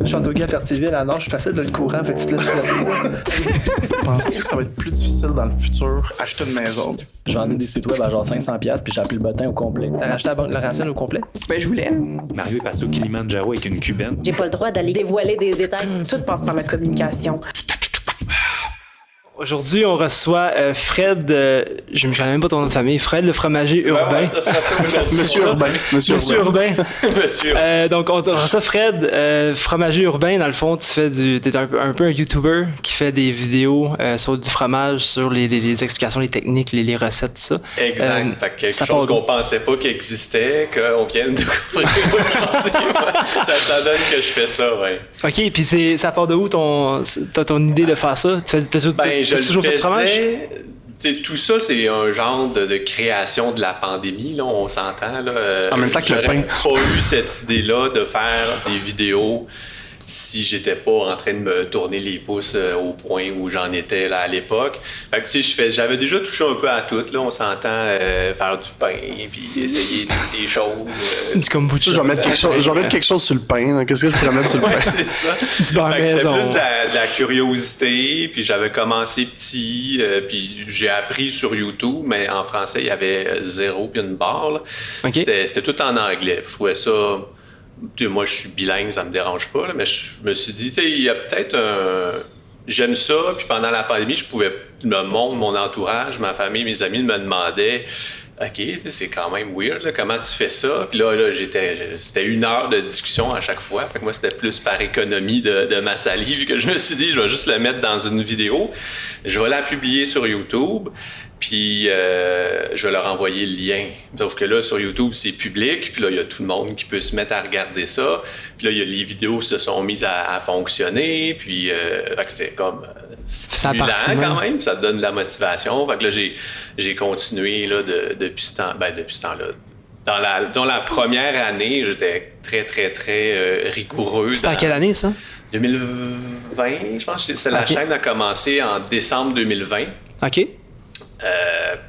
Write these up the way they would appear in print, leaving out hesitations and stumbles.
Châteauguay à Fertiville, à Nord, je suis facile de le courant, fait que tu te laisses. Penses-tu que ça va être plus difficile dans le futur acheter une maison? J'ai vendu des sites web à genre 500$, puis j'ai appelé le bottin au complet. T'as racheté la racine au complet? Ben, je voulais. Mario est parti au Kilimanjaro avec une cubaine. J'ai pas le droit d'aller dévoiler des détails. Tout passe par la communication. Aujourd'hui, on reçoit Fred, je me connais même pas ton nom de famille, Fred le fromager urbain. Ouais, ça sera ça aujourd'hui. Monsieur Urbain. Monsieur Urbain. Monsieur. Donc, on reçoit Fred, fromager urbain. Dans le fond, t'es un peu un YouTuber qui fait des vidéos sur du fromage, sur les explications, les techniques, les recettes, tout ça. Exact. Fait que quelque chose qu'on pensait pas qu'il existait, qu'on vienne de découvrir aujourd'hui. Ça donne que je fais ça, ouais. OK, puis ça part de où ton idée de faire ça? Je toujours fait du fromage? Tout ça, c'est un genre de création de la pandémie, là, on s'entend. Là. En même temps que le pain. J'aurais pas eu cette idée-là de faire des vidéos si j'étais pas en train de me tourner les pouces au point où j'en étais là, à l'époque. Fait que, j'avais déjà touché un peu à tout. Là, on s'entend faire du pain, puis essayer des choses. Du kombucha. Je vais mettre quelque chose sur le pain. Là. Qu'est-ce que je pourrais mettre sur le pain? Ouais, c'est ça. Du beurre Fait que c'était maison. plus de la curiosité, puis j'avais commencé petit, puis j'ai appris sur YouTube, mais en français, il y avait 0 puis une barre. Là. Okay. C'était tout en anglais. Je trouvais ça... Moi, je suis bilingue, ça me dérange pas, là, mais je me suis dit, il y a peut-être un... J'aime ça, puis pendant la pandémie, le monde, mon entourage, ma famille, mes amis me demandaient OK, c'est quand même weird, là, comment tu fais ça? Puis là c'était 1 heure de discussion à chaque fois. Fait que moi, c'était plus par économie de ma salive que je me suis dit, je vais juste le mettre dans une vidéo. Je vais la publier sur YouTube. Puis, je vais leur envoyer le lien. Sauf que là, sur YouTube, c'est public. Puis là, il y a tout le monde qui peut se mettre à regarder ça. Puis là, les vidéos se sont mises à fonctionner. Puis, fait que c'est comme stimulant quand même. Ça te donne de la motivation. Fait que là, j'ai continué là, depuis ce temps-là. Dans la première année, j'étais très, très, très rigoureux. C'était en quelle année, ça? 2020, je pense. La chaîne a commencé en décembre 2020. OK.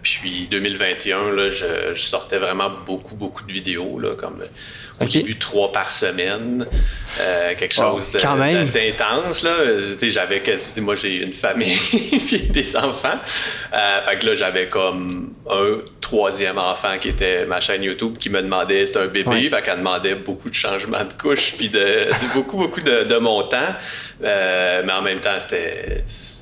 Puis 2021, là, je sortais vraiment beaucoup de vidéos, là, comme au début 3 par semaine, quelque chose d'assez intense. Là. Moi, j'ai une famille et des enfants. Fait que là, j'avais comme un 3e enfant qui était ma chaîne YouTube qui me demandait, c'était un bébé, fait qu'elle demandait beaucoup de changements de couches puis beaucoup de montants. Mais en même temps,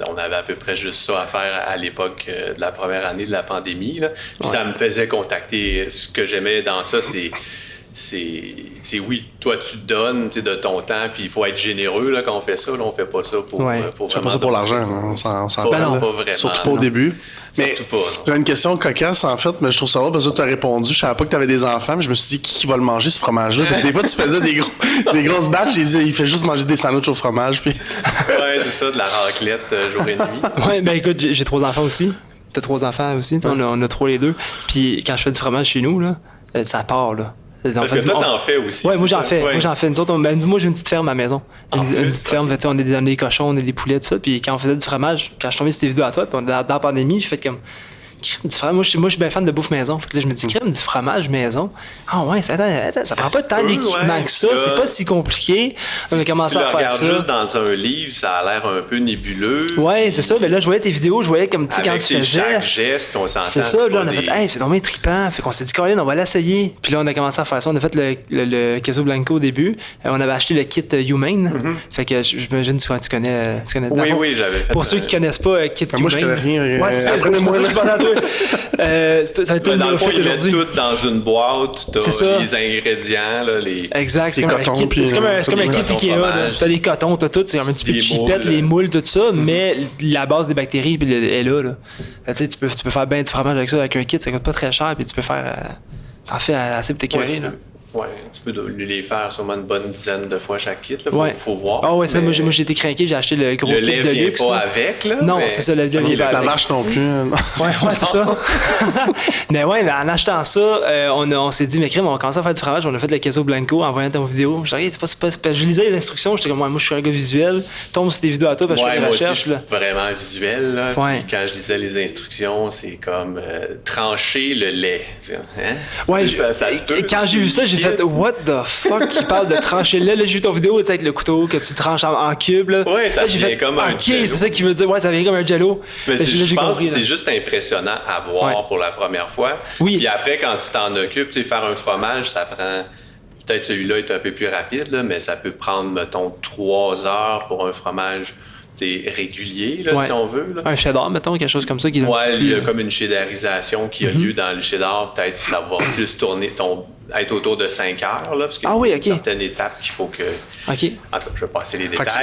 on avait à peu près juste ça à faire à l'époque de la première année de la pandémie. Là. Puis ça me faisait contacter. Ce que j'aimais dans ça, c'est oui, toi tu donnes de ton temps, puis il faut être généreux là, quand on fait ça. Là, on fait pas ça pour c'est pas ça pour l'argent, on s'en pas vraiment. Surtout pas au début. Mais j'ai une question cocasse en fait, mais je trouve ça drôle parce que tu as répondu. Je savais pas que tu avais des enfants, mais je me suis dit qui va le manger ce fromage-là? Parce que des fois tu faisais des grosses batches, j'ai dit il fait juste manger des sandwichs au fromage. Puis... ouais, c'est ça, de la raclette jour et nuit. Ouais, ben écoute, j'ai 3 enfants aussi. T'as 3 enfants aussi, on a 3 les deux. Puis quand je fais du fromage chez nous, là, ça part là. Parce que toi, t'en fais aussi. Ouais, moi j'en fais. Ouais. Moi j'en fais. Nous autres, moi j'ai une petite ferme à la maison. Une petite ferme, on est des cochons, on est des poulets, tout ça. Puis quand on faisait du fromage, quand je tombais sur tes vidéos à toi, puis dans la pandémie, je fais comme. Du fromage. Moi, je suis bien fan de bouffe maison. Fait que là, je me dis, crème du fromage maison. Ah ouais, ça prend pas tant d'équipement que ça. C'est pas si compliqué. On a commencé à faire ça. Si tu regardes juste dans un livre, ça a l'air un peu nébuleux. Ouais, c'est ça. Mais là, je voyais tes vidéos, je voyais comme, tu sais, quand tu faisais. Chaque geste, on s'entend. C'est ça, là, on a fait, c'est vraiment trippant. Fait qu'on s'est dit, Colin, on va l'essayer. Puis là, on a commencé à faire ça. On a fait le queso blanco au début. On avait acheté le kit Humane. Fait que j'imagine que tu connais. Oui, j'avais fait. Pour ceux qui connaissent pas, kit Humane. Moi, je connais rien. Ouais, c'est ça. Ça a été dans le fond, ils mettent tout dans une boîte, t'as les ingrédients, là, exact, c'est comme un kit Ikea, t'as les cotons, t'as tout, c'est un petit peu de chipette, les moules, tout ça, mais la base des bactéries est là. Tu sais, tu peux faire bien du fromage avec ça, avec un kit, ça coûte pas très cher, puis tu peux faire, t'en fais assez pour t'écœurer. Ouais, tu peux les faire sûrement une bonne dizaine de fois chaque kit. Là. Faut voir. Ah ouais, ça, moi j'ai été craqué, j'ai acheté le gros le kit lait de vient luxe. pas là. avec, là. Non, mais... c'est ça, le lait vient pas La avec. vache non plus. Ouais, c'est ça. Mais en achetant ça, on s'est dit, mais crème, on va commencer à faire du fromage. On a fait le queso blanco en voyant ton vidéo. Je dis, c'est pas. Je lisais les instructions, j'étais comme, moi, je suis un gars visuel. Tombe sur tes vidéos à toi, parce que je fais des recherches. Moi aussi, je suis vraiment visuel. Là. Ouais. Puis quand je lisais les instructions, c'est comme trancher le lait. Hein? Ouais, ça se peut. Quand j'ai vu ça, j'ai fait, what the fuck, qui parle de trancher le lait. Là, j'ai vu ton vidéo avec le couteau que tu tranches en cube. Là. Ouais, ça vient comme un ok, jello. c'est ça qui veut dire, ouais, ça vient comme un jello. Mais je pense que c'est là. juste impressionnant à voir pour la première fois. Oui. Puis après, quand tu t'en occupes, tu sais, faire un fromage, ça prend... Peut-être celui-là est un peu plus rapide, là, mais ça peut prendre, mettons, 3 heures pour un fromage régulier, là, si on veut. Là. Un cheddar, mettons, quelque chose comme ça. Qui il y a comme une cheddarisation qui a lieu dans le cheddar. Peut-être ça va plus tourner, être autour de 5 heures, là, parce qu'il y a certaines étapes qu'il faut que... OK. En tout cas, je vais passer les détails. C'est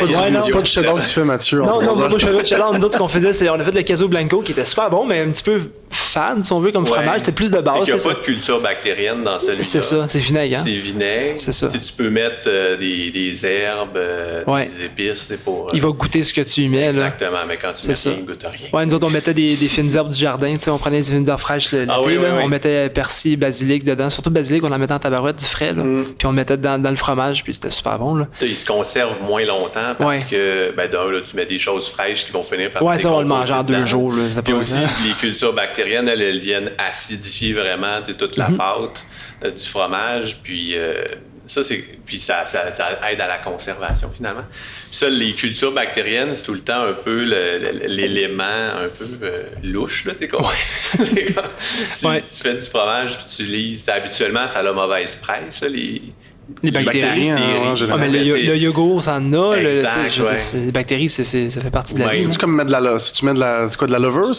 pas du cheddar que tu fais, Mathieu. Non, moi, je fais pas de cheddar. Nous autres, ce qu'on faisait, c'est on a fait le queso blanco qui était super bon, mais un petit peu fan, si on veut, comme fromage. C'était plus de base. Il n'y a pas de culture bactérienne dans celui-là. C'est ça, c'est vinaigre. Hein? C'est vinaigre. C'est ça. Tu peux mettre des herbes, des épices. Pour, il va goûter ce que tu y mets. Exactement, là. mais quand tu mets rien, il ne goûte rien. Ouais, nous autres, on mettait des fines herbes du jardin. On prenait des fines herbes fraîches l'été. On mettait persil, basilic dedans. Surtout basilic, on en mettait en tabarouette, du frais. Là. Puis on le mettait dans le fromage, puis c'était super bon. Là. Il se conserve moins longtemps parce que, d'un, là, tu mets des choses fraîches qui vont finir par ça, on le mange en 2 jours. Là, puis aussi, les cultures bactériennes, elles viennent acidifier vraiment toute la pâte du fromage. Puis ça aide à la conservation, finalement. Puis ça, les cultures bactériennes, c'est tout le temps un peu l'élément un peu louche, là, tu fais du fromage, puis tu lises, habituellement, ça a la mauvaise presse, là, les bactéries. Mais le yogourt, ça en a. Les bactéries, ça fait partie de la vie. C'est-tu comme mettre de la levure?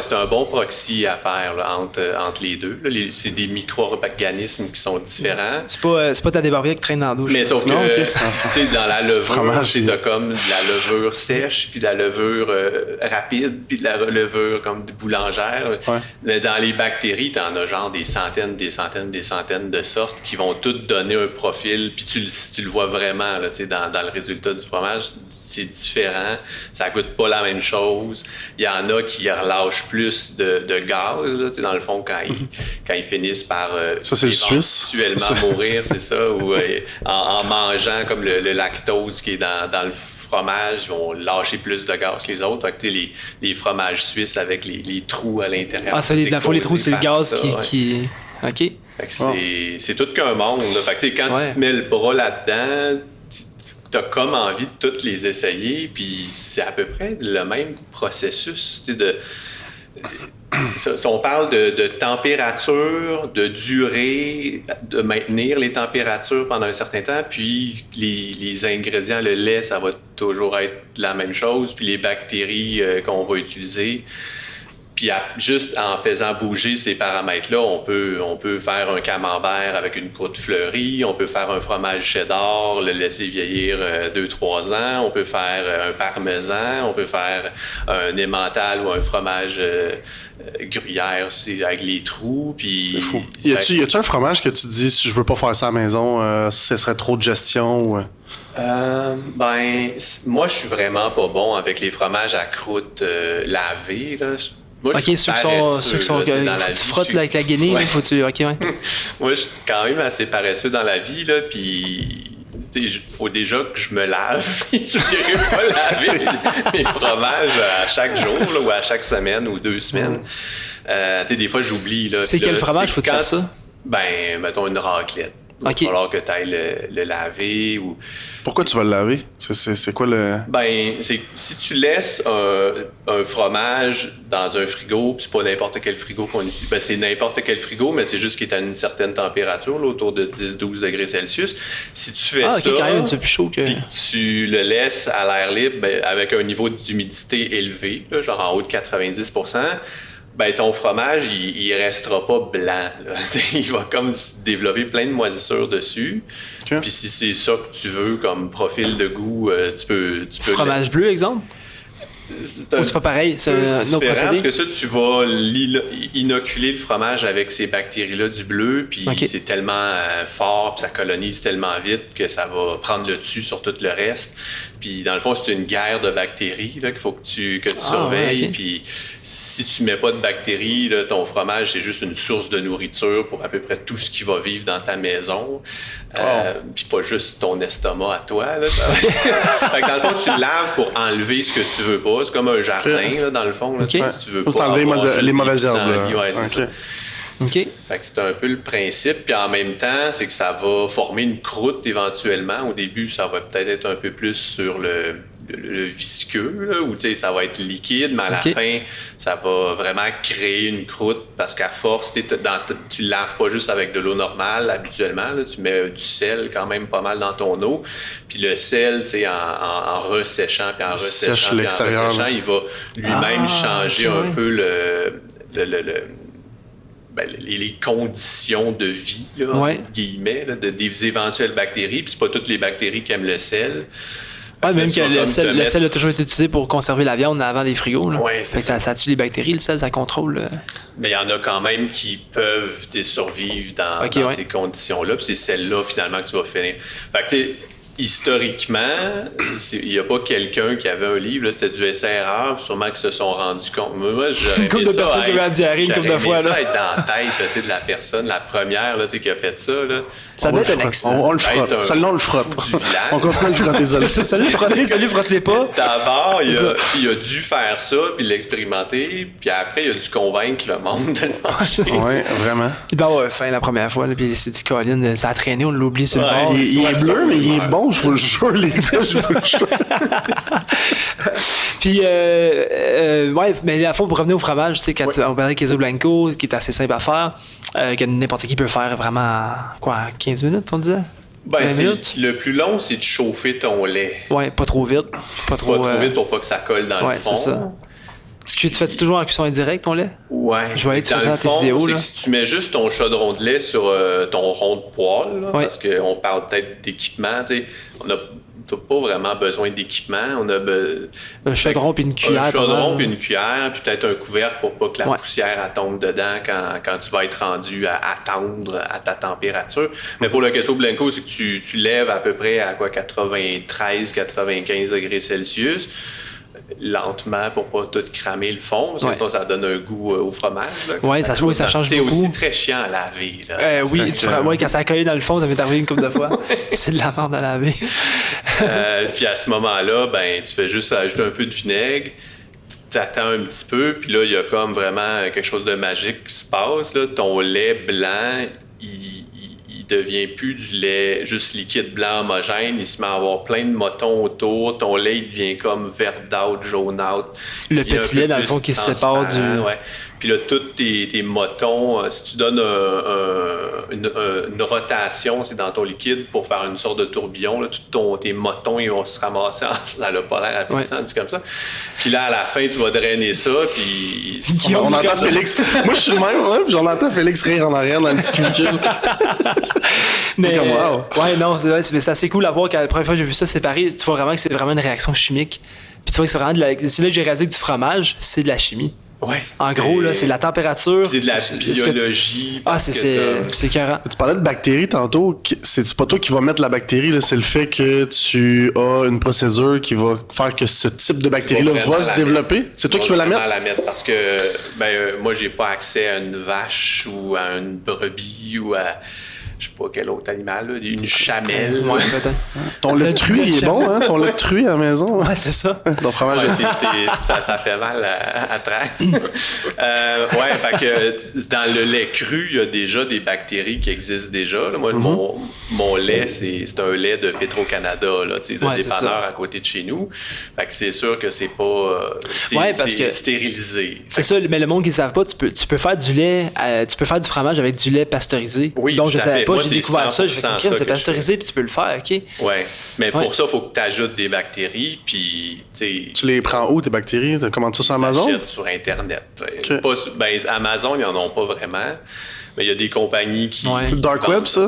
C'est un bon proxy à faire là, entre les deux. Là, c'est des micro-organismes qui sont différents. C'est pas ta débarbier qui traîne dans la douche. Mais sauf que, dans la levure, t'as comme de la levure sèche, puis de la levure rapide, puis de la levure comme boulangère. Ouais. Mais dans les bactéries, t'en as genre des centaines de sortes qui vont toutes donner un profil, puis tu le vois vraiment là, dans le résultat du fromage, c'est différent, ça goûte pas la même chose. Il y en a qui relâchent plus de gaz, là, dans le fond, quand ils finissent par éventuellement mourir, c'est ça, ou en mangeant comme le lactose qui est dans le fromage, ils vont lâcher plus de gaz que les autres. Fait que, les fromages suisses avec les trous à l'intérieur. Ah, ça, les trous, c'est le gaz qui... OK. C'est tout qu'un monde. Là. Fait que, quand tu te mets le bras là-dedans, tu as comme envie de toutes les essayer, puis c'est à peu près le même processus. Si on parle de température, de durée, de maintenir les températures pendant un certain temps, puis les ingrédients, le lait, ça va toujours être la même chose, puis les bactéries qu'on va utiliser. Puis juste en faisant bouger ces paramètres-là, on peut faire un camembert avec une croûte fleurie, on peut faire un fromage cheddar, le laisser vieillir 2-3 ans, on peut faire un parmesan, on peut faire un emmental ou un fromage gruyère aussi, avec les trous. Puis c'est fou. Y a-tu un fromage que tu dis, si je veux pas faire ça à la maison, ce serait trop de gestion ou... moi, je suis vraiment pas bon avec les fromages à croûte lavée, là. Moi, ceux qui sont tu frottes avec la guenille, il faut que tu... OK, ouais. Moi, je suis quand même assez paresseux dans la vie, là, puis il faut déjà que je me lave. Je n'irai pas laver mes fromages à chaque jour, là, ou à chaque semaine ou 2 semaines. Des fois, j'oublie. Là, c'est quel fromage faut-tu faire ça? Mettons une raclette. Il va falloir que tu ailles le laver. Ou... Pourquoi tu vas le laver? C'est quoi le... si tu laisses un fromage dans un frigo, puis c'est pas n'importe quel frigo qu'on utilise, c'est n'importe quel frigo, mais c'est juste qu'il est à une certaine température, là, autour de 10-12 degrés Celsius. Si tu fais ça, quand même, c'est plus chaud que... puis tu le laisses à l'air libre avec un niveau d'humidité élevé, là, genre en haut de 90%, ton fromage, il restera pas blanc. Là. Il va comme se développer plein de moisissures dessus. Okay. Puis si c'est ça que tu veux comme profil de goût, tu peux fromage bleu, exemple? c'est pas pareil, c'est un autre procédé. Parce que ça, tu vas inoculer le fromage avec ces bactéries-là du bleu, puis c'est tellement fort, puis ça colonise tellement vite que ça va prendre le dessus sur tout le reste. Puis dans le fond, c'est une guerre de bactéries là, qu'il faut que tu surveilles. Puis si tu mets pas de bactéries, là, ton fromage, c'est juste une source de nourriture pour à peu près tout ce qui va vivre dans ta maison. Puis pas juste ton estomac à toi. Là, fait que dans le fond, tu laves pour enlever ce que tu veux pas. C'est comme un jardin, là, dans le fond. Là, si tu veux pas enlever les mauvaises herbes. Ouais, c'est ça. Fait que c'est un peu le principe. Puis en même temps, c'est que ça va former une croûte éventuellement. Au début, ça va peut-être être un peu plus sur le visqueux, là, où ça va être liquide, mais à la fin, ça va vraiment créer une croûte parce qu'à force, tu laves pas juste avec de l'eau normale habituellement. Là, tu mets du sel quand même pas mal dans ton eau. Puis le sel, en resséchant, puis en resséchant, il va lui-même changer un peu les conditions de vie, là, entre guillemets, là, des éventuelles bactéries. Puis c'est pas toutes les bactéries qui aiment le sel. Ouais, même que le sel a toujours été utilisé pour conserver la viande avant les frigos. Là. Ouais, c'est ça. Ça tue les bactéries, le sel, ça contrôle. Mais il y en a quand même qui peuvent survivre dans ces conditions-là. Puis c'est celles-là, finalement, que tu vas finir. Fait que, tu sais, historiquement, il n'y a pas quelqu'un qui avait un livre, là, c'était du essai-erreur, sûrement qu'ils se sont rendus compte. Moi, j'aurais une couple de personnes qui avaient diarrhée une couple de fois. Ça être dans la tête de la personne, la première là, qui a fait ça. Là. Ça doit être un accident. On le frotte. Celle-là, on le frotte. On continue de le frotter. Salut, frotte-les pas. D'abord, il a dû faire ça, puis l'expérimenter, puis après, il a dû convaincre le monde de le manger. Oui, vraiment. Il doit avoir faim la première fois, là, puis il s'est dit, Colin, ça a traîné, on l'oublie sur le bord. Il est bleu, mais il est bon. Je vous le jure, les gars, je vous le jure. Puis, mais à la fois, pour revenir au fromage, tu sais, quand on parlait de queso blanco, qui est assez simple à faire, que n'importe qui peut faire vraiment, 15 minutes, on disait? Le plus long, c'est de chauffer ton lait. Ouais, pas trop vite. Pas trop vite pour pas que ça colle dans le fond. C'est ça. Tu fais-tu toujours en cuisson indirecte, ton lait? Ouais. Je voyais que tu faisais dans dans tes vidéos. C'est que si tu mets juste ton chaudron de lait sur ton rond de poêle, là, parce qu'on parle peut-être d'équipement, tu sais, on n'a pas vraiment besoin d'équipement. On a un chaudron puis une cuillère. Un chaudron puis une cuillère, puis peut-être un couvercle pour pas que la poussière elle tombe dedans quand tu vas être rendu à attendre à ta température. Mais pour le queso blanco, c'est que tu lèves à peu près à 93-95 degrés Celsius. Lentement pour pas tout cramer le fond, parce que sinon ça donne un goût au fromage. Oui, ça change beaucoup. C'est aussi très chiant à laver. Là. Quand ça a collé dans le fond, ça m'est arrivé une couple de fois. C'est de la merde à laver. Puis à ce moment-là, tu fais juste ajouter un peu de vinaigre, t'attends un petit peu, puis là, il y a comme vraiment quelque chose de magique qui se passe. Là. Ton lait blanc, il devient plus du lait juste liquide blanc homogène, il se met à avoir plein de motons autour, ton lait il devient comme verdâtre, jaunâtre. Le petit lait dans le fond qui se sépare du... Ouais. Puis là, tous tes motons, si tu donnes une rotation c'est dans ton liquide pour faire une sorte de tourbillon, là, tous tes motons ils vont se ramasser ça n'a pas l'air appétissant, dit comme ça. Puis là, à la fin, tu vas drainer ça, puis... On entend Félix... Moi, je suis le même, puis j'en entends Félix rire en arrière dans le petit cubicule. Mais ouais, non, c'est assez cool à voir quand la première fois que j'ai vu ça séparé, tu vois vraiment que c'est vraiment une réaction chimique. Puis tu vois que c'est vraiment c'est là que j'ai réalisé que du fromage, c'est de la chimie. Ouais. En gros, là, c'est la température. C'est de la biologie. C'est écœurant. Tu parlais de bactéries tantôt. C'est pas toi qui vas mettre la bactérie, là, c'est le fait que tu as une procédure qui va faire que ce type de bactérie-là va se développer. C'est toi qui vas la mettre? La mettre parce que moi, j'ai pas accès à une vache ou à une brebis ou à... je sais pas quel autre animal, là, une chamelle. Ouais, peut-être. Ton lait de truie, il est bon, hein? Ton lait de truie à la maison. Ouais, c'est ça. Ton fromage, ça fait mal à traire. Fait que dans le lait cru, il y a déjà des bactéries qui existent déjà. Là. Moi, mon lait, c'est un lait de Petro-Canada, là, de dépanneur à côté de chez nous. Fait que c'est sûr que c'est pas... c'est stérilisé. C'est ça, mais le monde qui ne savent pas, tu peux faire du lait, tu peux faire du fromage avec du lait pasteurisé. Oui, donc je savais pas. Moi, j'ai découvert ça, j'ai fait c'est pasteurisé, puis tu peux le faire, OK? Oui, mais pour ça, il faut que tu ajoutes des bactéries, puis tu les prends où, tes bactéries? Tu commandes ça sur Amazon? J'achète sur Internet. Okay. Amazon, ils n'en ont pas vraiment. Mais il y a des compagnies qui... Ouais. C'est le dark web, ça?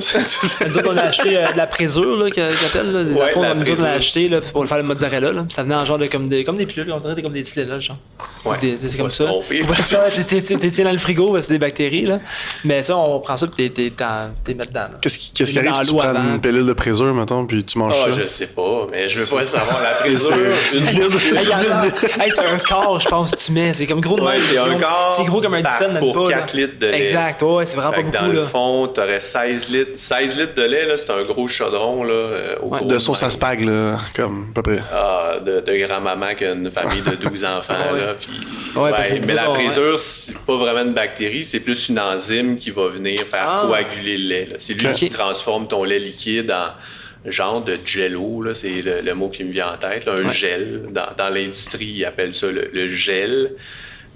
Nous autres, on a acheté de la présure, là, qu'ils appellent. Là. Ouais, Fond, la nous autres, on présure. a acheté là, pour faire le mozzarella. Là. Ça venait en genre de comme des pilules, on dirait comme des Tylenol, genre. Ouais. C'est comme Faut ça. se tromper. Faut pas ça, t'es dans le frigo, c'est des bactéries. Là. Mais ça, on prend ça et t'es mis dedans. Là. Qu'est-ce qui T'es arrive dans si tu l'eau prends avant. une pilule de présure, mettons, puis tu manges Ah, ça? je sais pas, mais je veux pas savoir la présure. Hey, hey, c'est un quart, je pense, que tu mets. C'est comme gros de Ouais, même. c'est un quart C'est gros comme un par- 17, même pour pas. 4 là. litres de lait. Exact, ouais, c'est vraiment Fait pas que beaucoup. dans le Là. fond, t'aurais 16 litres. 16 litres de lait, là, c'est un gros chaudron, là. Au Ouais, gros De sauce à même. spag, là, comme, à peu près. Ah, de grand-maman qui a une famille de 12 enfants, Ouais. là. Puis, Ouais, parce que mais nous la autres, présure, c'est pas vraiment une bactérie, c'est plus une enzyme qui va venir faire coaguler le lait, là. C'est lui Ok. qui transforme ton lait liquide en genre de jello, là, c'est le mot qui me vient en tête, là, un gel. Dans l'industrie, ils appellent ça le gel.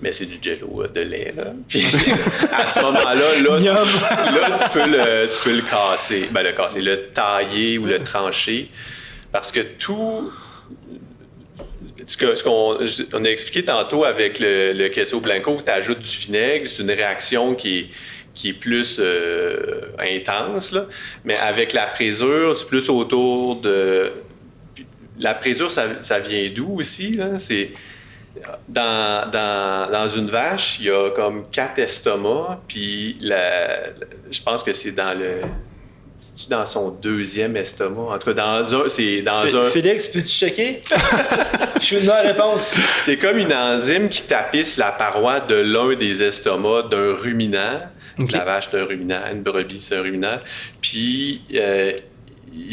Mais c'est du jello de lait, là. Puis à ce moment-là, tu peux le casser. Ben, le tailler ou le trancher. Parce que tout... on a expliqué tantôt avec le queso blanco, que tu ajoutes du vinaigre, c'est une réaction qui est plus intense, là. Mais avec la présure, c'est plus autour de... La présure, ça vient d'où aussi, là? C'est... Dans une vache, il y a comme 4 estomacs, puis je pense que c'est dans son 2e estomac. En tout cas, c'est dans un... Félix, peux-tu checker? Je suis une réponse. C'est comme une enzyme qui tapisse la paroi de l'un des estomacs d'un ruminant. Ok. La vache, c'est un ruminant. Une brebis, c'est un ruminant. Puis...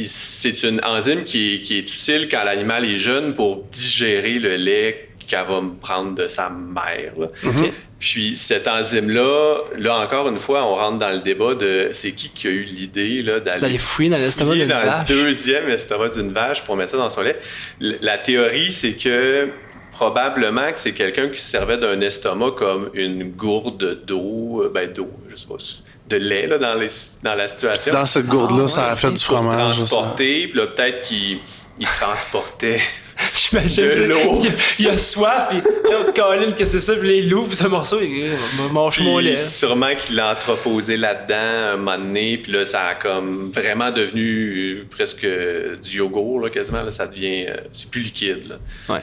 c'est une enzyme qui est utile quand l'animal est jeune pour digérer le lait qu'elle va me prendre de sa mère. Là. OK. Puis cette enzyme-là, là encore une fois, on rentre dans le débat de c'est qui a eu l'idée là, D'aller fouiller dans l'estomac fouiller d'une dans vache. le 2e estomac d'une vache pour mettre ça dans son lait. La théorie, c'est que probablement que c'est quelqu'un qui se servait d'un estomac comme une gourde d'eau, je sais pas, de lait là, dans la situation. Dans cette gourde-là, ça a fait du Pour fromage. ça. transporter, puis là, peut-être qu'il transportait J'imagine, de tu sais, l'eau. il a soif, puis là, Colin, que c'est ça, puis là, il ouvre ce morceau, il mange mon lait. Puis sûrement qu'il l'a entreposé là-dedans un moment donné, puis là, ça a comme vraiment devenu presque du yogourt, là, quasiment. Là, ça devient... c'est plus liquide, là. Ouais.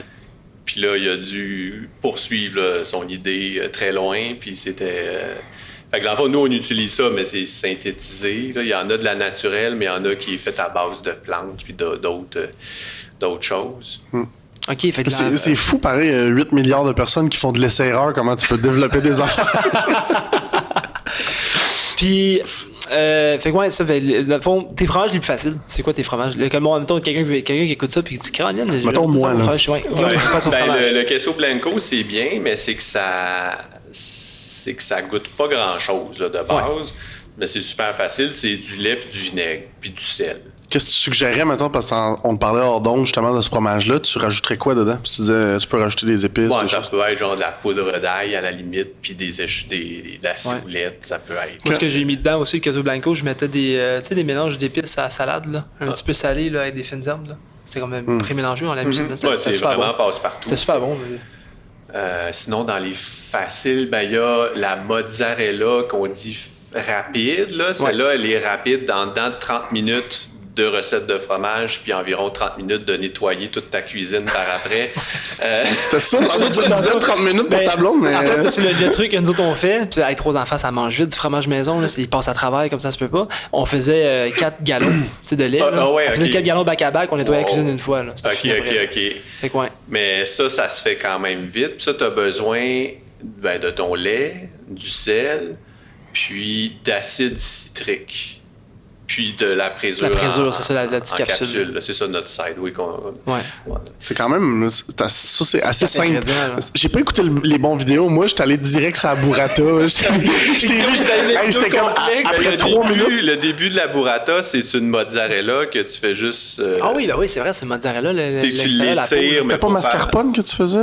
Puis là, il a dû poursuivre là, son idée très loin, puis c'était... Fait que dans le fond, nous, on utilise ça, mais c'est synthétisé. Là. Il y en a de la naturelle, mais il y en a qui est faite à base de plantes puis d'autres choses. OK, fait que là, C'est fou, pareil, 8 milliards de personnes qui font de l'essai-erreur, comment tu peux développer des enfants. Puis, fait que ouais, ça fait, dans le fond, tes fromages les plus faciles, c'est quoi tes fromages? Là, comme, mettons, quelqu'un qui écoute ça puis qui dit, Caroline, Mettons moi, là. Le queso blanco, c'est bien, mais c'est que ça goûte pas grand-chose là, de base. Mais c'est super facile, c'est du lait puis du vinaigre puis du sel. Qu'est-ce que tu suggérais, maintenant, parce qu'on te parlait hors d'onde justement de ce fromage-là, tu rajouterais quoi dedans? Puis tu disais, tu peux rajouter des épices, Ouais, des ça choses. peut être genre de la poudre d'ail à la limite, puis de la ciboulette, ça peut être. Moi, ce que j'ai mis dedans aussi, le queso blanco, je mettais des mélanges d'épices à la salade, là, un petit peu salé là, avec des fines herbes. Là. C'était comme pré-mélangé, on l'a mis ça dedans. Ouais, c'est super vraiment bon. passe-partout. C'était super bon. Sinon, dans les faciles, il y a la mozzarella qu'on dit rapide. Là. Celle-là, elle est rapide dans 30 minutes de recettes de fromage, puis environ 30 minutes de nettoyer toute ta cuisine par après. C'était ça, tantôt tu me disais 30 minutes pour ta blonde, mais... En fait, c'est le truc que nous autres on fait, puis avec 3 enfants, ça mange vite du fromage maison, là, il passe à travers, comme ça se peut pas. On faisait 4 gallons de lait. Là. ouais, on faisait ok. 4 gallons back-à-back, on nettoyait la cuisine une fois. Là. C'était OK. fini après. Fait que ouais. Mais ça se fait quand même vite. Puis ça, tu as besoin de ton lait, du sel, puis d'acide citrique. Puis de la présure. La présure, c'est ça, la petite capsule. Là. C'est ça notre side, oui. Ouais. C'est quand même... Ça, c'est assez C'est simple. ingrédient, là. J'ai pas écouté les bons vidéos. Moi, j'étais allé direct sur la burrata. J'étais comme... Après 3 minutes... Le début de la burrata, c'est une mozzarella que tu fais juste... Ah oui, c'est vrai, c'est mozzarella. Tu l'étires, C'était pas mascarpone que tu faisais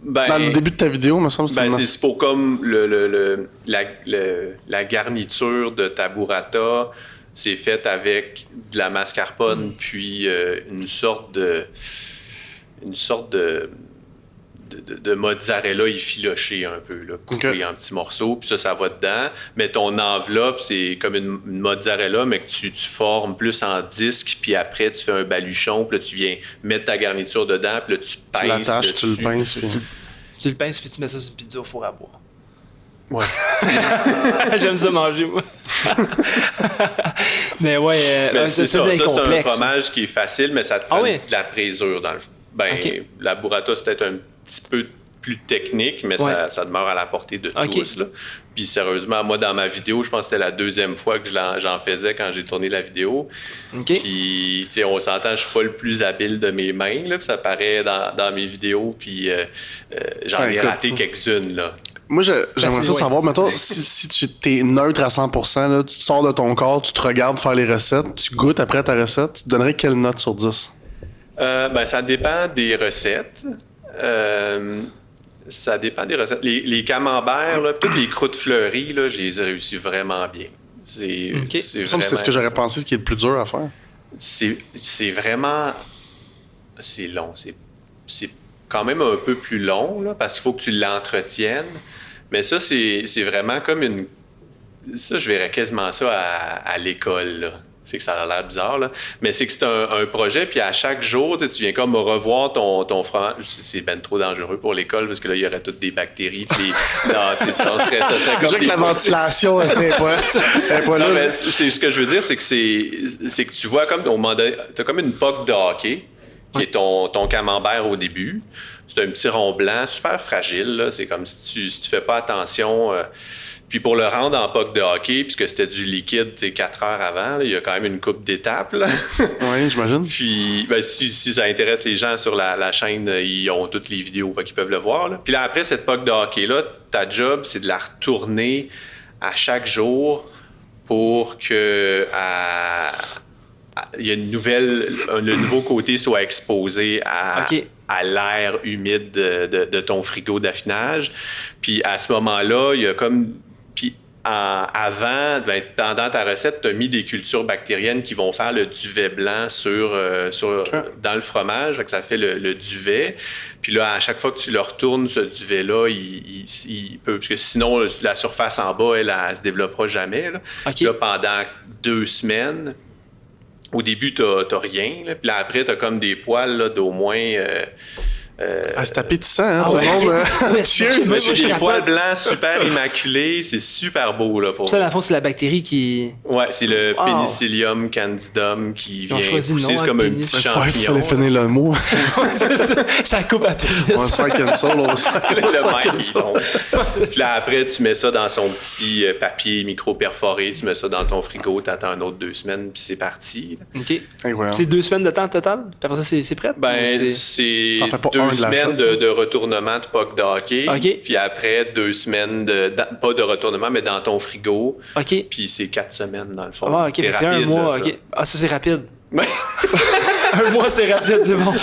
dans le début de ta vidéo, me semble. C'est pour comme la garniture de ta burrata, c'est fait avec de la mascarpone puis une sorte de de mozzarella effiloché un peu, là, coupé en petits morceaux, puis ça va dedans. Mais ton enveloppe, c'est comme une mozzarella, mais que tu formes plus en disque, puis après, tu fais un baluchon, puis là, tu viens mettre ta garniture dedans, puis là, tu pinces. Tu l'attaches, tu le pinces. Puis... Tu le pinces, puis tu mets ça sur une pizza au four à bois. Ouais. J'aime ça manger, moi. Mais ouais, mais c'est ça, c'est complexe. C'est un fromage qui est facile, mais ça te prend de la présure dans le fond. La burrata, c'est peut-être un petit peu plus technique, mais ça demeure à la portée de tous. Là. Puis sérieusement, moi, dans ma vidéo, je pense que c'était la deuxième fois que j'en faisais quand j'ai tourné la vidéo. Puis, on s'entend, je suis pas le plus habile de mes mains, là, puis ça paraît dans mes vidéos, puis j'en ai raté quelques-unes, là. Moi, j'aimerais savoir, mettons, si tu t'es neutre à 100%, là, tu te sors de ton corps, tu te regardes faire les recettes, tu goûtes après ta recette, tu te donnerais quelle note sur 10? Ça dépend des recettes. Ça dépend des recettes. Les camemberts, là, toutes les croûtes fleuries, là, je les ai réussi vraiment bien. C'est ce que j'aurais pensé qui est le plus dur à faire. C'est vraiment... C'est long. C'est quand même un peu plus long, là, parce qu'il faut que tu l'entretiennes. Mais ça, c'est vraiment comme une... Ça, je verrais quasiment ça à l'école, là. C'est que ça a l'air bizarre, là. Mais c'est que c'est un projet, puis à chaque jour, tu viens comme revoir ton fromage. C'est ben trop dangereux pour l'école, parce que là, il y aurait toutes des bactéries, puis non, ça serait comme déjà que la ventilation, c'est pas là. Mais c'est ce que je veux dire, c'est que tu vois comme, au moment donné, t'as comme une poque de hockey, qui est ton camembert au début. C'est un petit rond blanc, super fragile, là. C'est comme si tu fais pas attention... Puis pour le rendre en puck de hockey, puisque c'était du liquide 4 heures avant, là, il y a quand même une couple d'étapes. Oui, j'imagine. Puis si ça intéresse les gens sur la chaîne, ils ont toutes les vidéos, qu'ils peuvent le voir. Là. Puis là, après cette puck de hockey-là, ta job, c'est de la retourner à chaque jour pour que il y a le nouveau côté soit exposé à l'air humide de ton frigo d'affinage. Puis à ce moment-là, il y a comme... Puis avant, pendant ta recette, tu as mis des cultures bactériennes qui vont faire le duvet blanc dans le fromage, fait que ça fait le duvet. Puis là, à chaque fois que tu le retournes, ce duvet-là, il peut... Parce que sinon, la surface en bas, elle se développera jamais. Là, là pendant 2 semaines... Au début, t'as rien. Là. Puis là, après, t'as comme des poils là, d'au moins... c'est appétissant, hein, tout le monde. Cheers! C'est des poils blancs super immaculés. C'est super beau, là, pour ça, dans le fond, c'est la bactérie qui... Ouais, c'est le Penicillium candidum qui vient pousser. C'est comme un petit champignon. Il fallait finir le mot. C'est ça. Ça coupe à pénis. On va se faire cancel. Le même. Puis là, après, tu mets ça dans son petit papier micro-perforé. Tu mets ça dans ton frigo. T'attends un autre 2 semaines, puis c'est parti. Là. OK. Incroyable. C'est 2 semaines de temps total? Puis après ça, c'est prêt? C'est 2 semaines de retournement de puck de hockey. Puis après, 2 semaines pas de retournement, mais dans ton frigo. OK. Puis c'est 4 semaines, dans le fond. Ah, OK. C'est rapide, 1 mois. Là, OK. Ah, ça, c'est rapide. 1 mois, c'est rapide, c'est bon.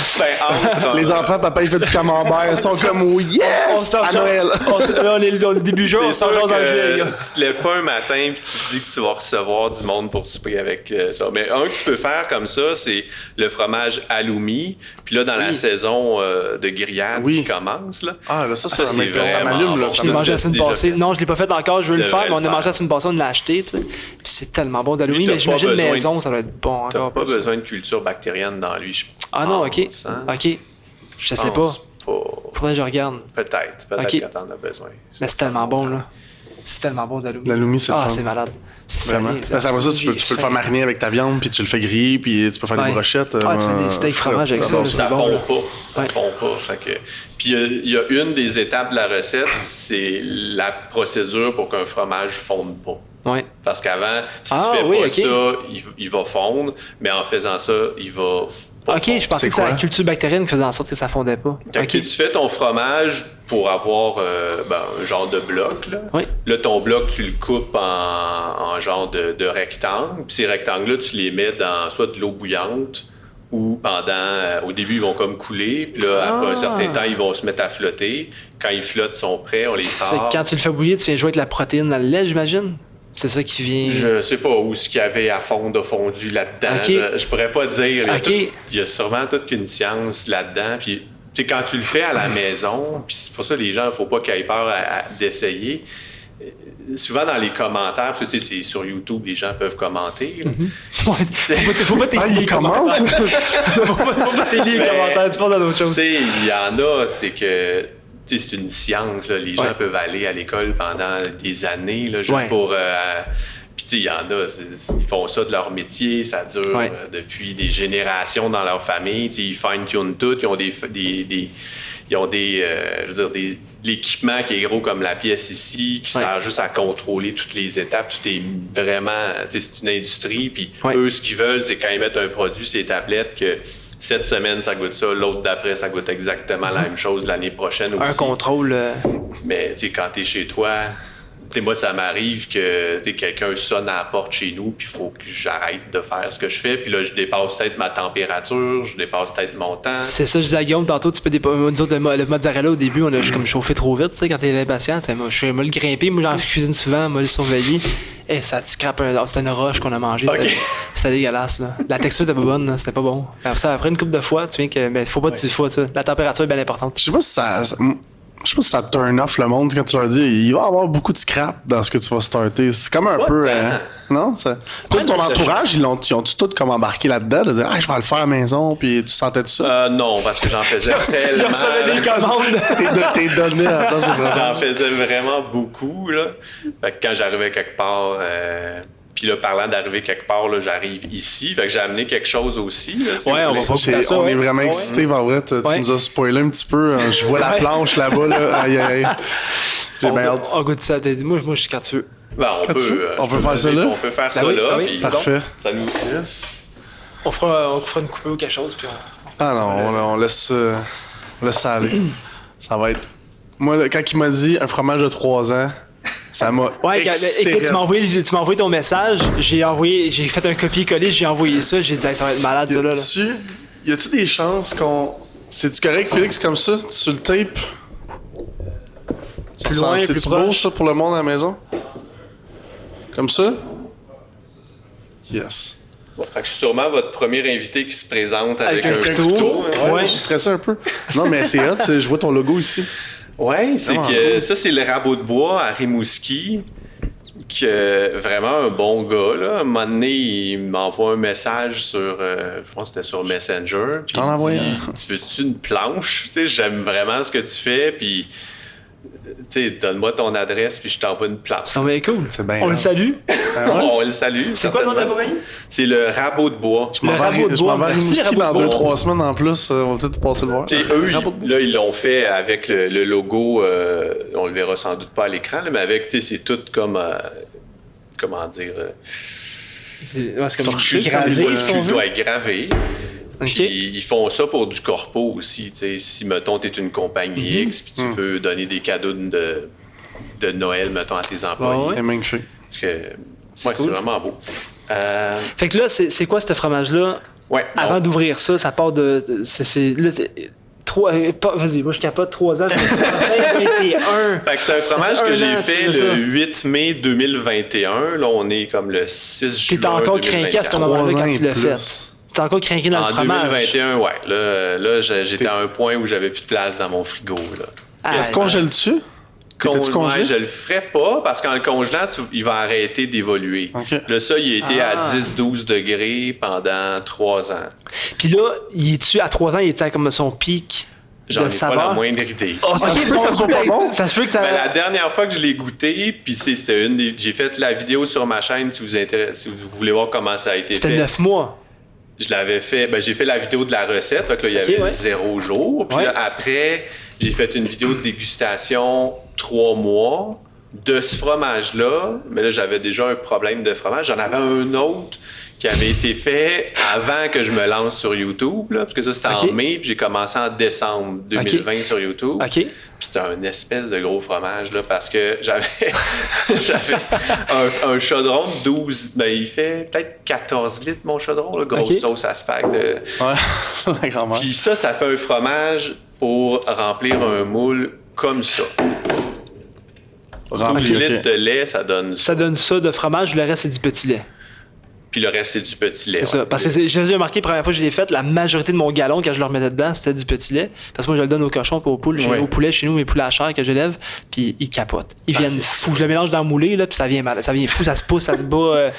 Les enfants, papa, il fait du camembert. Ils sont comme « yes! » à Noël. On est le début juin, on s'en jase dans le juillet. Tu te lèves pas un matin puis tu te dis que tu vas recevoir du monde pour souper avec ça. Mais un que tu peux faire comme ça, c'est le fromage halloumi. Puis là, dans la saison de grillade qui commence, là. Ah, là, ça m'allume, là. Je l'ai mangé la semaine passée. Non, je l'ai pas fait encore, je veux le faire, mais on a mangé la semaine passée, on l'a acheté, tu sais. Puis c'est tellement bon d'halloumi, mais j'imagine maison, ça doit être bon encore. T'as pas besoin de culture bactérienne dans lui, je pense. Ah non, OK. OK. Je sais pas. Faudrait que je regarde. Peut-être que t'en as besoin. Mais c'est tellement bon, là. C'est tellement bon d'halloumi. L'halloumi, c'est c'est malade. C'est vraiment. Après ça, tu peux le faire mariner avec ta viande, puis tu le fais griller, puis tu peux faire des brochettes. Tu fais des steaks fromage avec ça. Ça fond pas. Ça fond pas. Fait que... Puis il y a une des étapes de la recette, c'est la procédure pour qu'un fromage fonde pas. Ouais. Parce qu'avant, si tu fais pas ça, il va fondre, mais en faisant ça, il va pas fondre. Je pensais que c'était la culture bactérienne qui faisait en sorte que ça fondait pas. Quand tu fais ton fromage pour avoir un genre de bloc, là, ton bloc, tu le coupes en genre de rectangle, puis ces rectangles-là, tu les mets dans soit de l'eau bouillante, ou au début, ils vont comme couler, puis là, après un certain temps, ils vont se mettre à flotter. Quand ils flottent, ils sont prêts, on les sort. Quand tu le fais bouillir, tu viens jouer avec la protéine dans le lait, j'imagine? C'est ça qui vient... Je sais pas où ce qu'il y avait à fondre, fondu là-dedans. Je pourrais pas dire. Il y a sûrement toute qu'une science là-dedans. Puis quand tu le fais à la maison, puis c'est pour ça que les gens, il ne faut pas qu'ils aient peur d'essayer. Souvent dans les commentaires, tu sais, c'est sur YouTube, les gens peuvent commenter. Faut pas t'élier les commentaires. Faut pas t'élier les commentaires, tu penses à d'autres choses. Tu sais, il y en a, c'est que c'est une science. Là. Les gens peuvent aller à l'école pendant des années là, juste pour... Puis tu sais, il y en a, ils font ça de leur métier, ça dure depuis des générations dans leur famille. Ils fine-tunent tout, ils ont l'équipement qui est gros comme la pièce ici, qui sert juste à contrôler toutes les étapes. Tout est vraiment... C'est une industrie, puis eux, ce qu'ils veulent, c'est quand ils mettent un produit sur les tablettes que cette semaine, ça goûte ça, l'autre d'après, ça goûte exactement la même chose l'année prochaine aussi. Un contrôle... Mais tu sais, quand t'es chez toi... T'sais, moi, ça m'arrive que quelqu'un sonne à la porte chez nous, puis il faut que j'arrête de faire ce que je fais. Puis là, je dépasse peut-être ma température, je dépasse peut-être mon temps. C'est ça, je disais à Guillaume tantôt, tu peux dépasser. Nous autres, le mozzarella, au début, on a comme chauffé trop vite, tu sais, quand t'es impatient. Je suis le grimper, moi, j'en cuisine souvent, moi, le surveiller. Ça te scrape c'était une roche qu'on a mangée. C'était dégueulasse, là. La texture était pas bonne, là, c'était pas bon. Après une couple de fois, tu viens que. Mais faut pas que tu fasses ça. La température est bien importante. Je sais pas si ça turn off le monde quand tu leur dis il va y avoir beaucoup de scrap dans ce que tu vas starter. C'est comme un peu. Non? Toi, ton entourage, ils ont-tu tout comme embarqué là-dedans? De dire, je vais le faire à la maison, puis tu sentais de ça? Non, parce que j'en faisais tellement. Ils recevaient des commandes. T'es donné à la place de J'en faisais vraiment beaucoup, là. Fait que quand j'arrivais quelque part. Puis là, parlant d'arriver quelque part, là, j'arrive ici. Fait que j'ai amené quelque chose aussi. Là, on va pas goûter ça. On est vraiment excités, en vrai. Tu nous as spoilé un petit peu. Je vois la planche là-bas. Là. Aïe, aïe. J'ai bien hâte. On goûte ça. Moi, je suis quand tu veux. On peut faire ça là? On peut faire ça là. Oui, parfait. Ça nous... On fera une coupée ou quelque chose. Puis on laisse ça aller. Ça va être... Moi, quand il m'a dit un fromage de 3 ans... Ça m'a écoute, tu m'as envoyé ton message, j'ai fait un copier-coller, j'ai envoyé ça, j'ai dit ça va être malade ça là. Y a-tu des chances qu'on... C'est-tu correct, Félix, comme ça, sur le tape? C'est-tu beau ça pour le monde à la maison? Comme ça? Yes. Bon, fait que je suis sûrement votre premier invité qui se présente avec un couteau. Ouais, je stressé un peu. Non, mais c'est hot, je vois ton logo ici. Oui, c'est que ça, c'est le rabot de bois à Rimouski, qui est vraiment un bon gars. Là. À un moment donné, il m'envoie un message sur, je pense que c'était sur Messenger. T'en envoies un. Tu veux-tu une planche? Tu sais, j'aime vraiment ce que tu fais, puis tu sais, donne-moi ton adresse, puis je t'envoie une planche. C'est bien cool. C'est bien. On le salue. On le salue. C'est quoi ton compagnie? C'est le rabot de bois. Je m'en vais à Rimouski dans 2-3 semaines en plus. On va peut-être passer le voir. Eux, là, ils l'ont fait avec le logo. On le verra sans doute pas à l'écran, là, mais avec, tu sais, c'est tout comme... comment dire... c'est comme gravé, si on veut. doit être gravé. Puis ils font ça pour du corpo aussi. T'sais. Si, mettons, tu es une compagnie X puis tu veux donner des cadeaux de Noël, mettons, à tes employés. C'est magnifique. Parce que c'est vraiment beau. Fait que là, c'est quoi ce fromage-là? Ouais, avant d'ouvrir ça, ça part de... Vas-y, moi je capote 3 ans. 2021. Fait que c'est un fromage que j'ai fait le 8 mai 2021. Là, on est comme le 6 juin. T'es encore craqué à ce moment-là quand tu l'as fait. T'es encore craqué dans le fromage. En 2021, ouais. Là j'étais à un point où j'avais plus de place dans mon frigo. Ça se congèle-tu? Ouais, je le ferais pas parce qu'en le congelant, il va arrêter d'évoluer. Okay. Là, ça, il a été à 10-12 degrés pendant 3 ans. Puis là, il est-tu à 3 ans, il était comme son pic J'en de ai saveur? pas la moindre idée. Ça se peut que ça soit pas bon? Ça se peut que ça... la dernière fois que je l'ai goûté, puis c'était une des... J'ai fait la vidéo sur ma chaîne si vous voulez voir comment ça a été fait. C'était 9 mois. Je l'avais fait... j'ai fait la vidéo de la recette, donc là, il y avait 0 jours. Puis là, après, j'ai fait une vidéo de dégustation 3 mois de ce fromage-là. Mais là, j'avais déjà un problème de fromage. J'en avais un autre qui avait été fait avant que je me lance sur YouTube, là, parce que ça, c'était en mai, puis j'ai commencé en décembre 2020 sur YouTube. Puis c'était un espèce de gros fromage, là, parce que j'avais un chaudron de 12... il fait peut-être 14 litres, mon chaudron, là, grosse sauce à spag. Ouais, puis ça fait un fromage pour remplir un moule comme ça. 12 litres de lait, ça donne ça. Ça donne ça de fromage, le reste, c'est du petit lait. Puis le reste, c'est du petit lait. C'est ça. Parce que j'ai remarqué, la première fois que je l'ai fait, la majorité de mon gallon, quand je le remettais dedans, c'était du petit lait. Parce que moi, je le donne aux cochons et aux poules. Au poulet, chez nous, mes poulets à chair que j'élève, puis ils capotent. Ils viennent fous. Je le mélange dans le moulé, là, puis ça vient mal. Ça vient fou, ça se pousse, ça se bat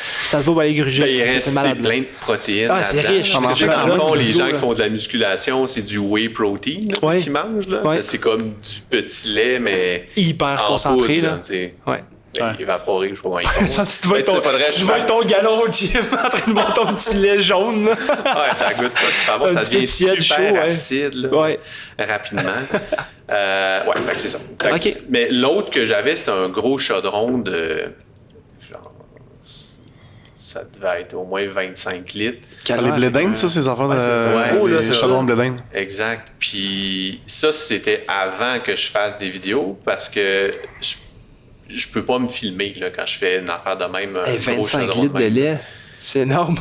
pour aller gruger. Il reste plein de protéines. Ah, c'est riche. Dans le fond, les gens qui font de la musculation, c'est du whey protein qu'ils mangent. Là. C'est comme du petit lait, mais hyper concentré. Là. Évaporé, je sais pas comment ils font. Tu vois ton galon au gym en train de boire ton petit lait jaune. Ouais, ça goûte pas super bon. Ça devient super acide là, rapidement. Fait que c'est ça. Mais l'autre que j'avais, c'était un gros chaudron de... genre, ça devait être au moins 25 litres. Les blé d'Inde, ça, ces affaires de... c'est chaudron de blé d'Inde. Exact. Puis ça, c'était avant que je fasse des vidéos parce que... Je peux pas me filmer là, quand je fais une affaire de même. 25 litres de lait, c'est énorme.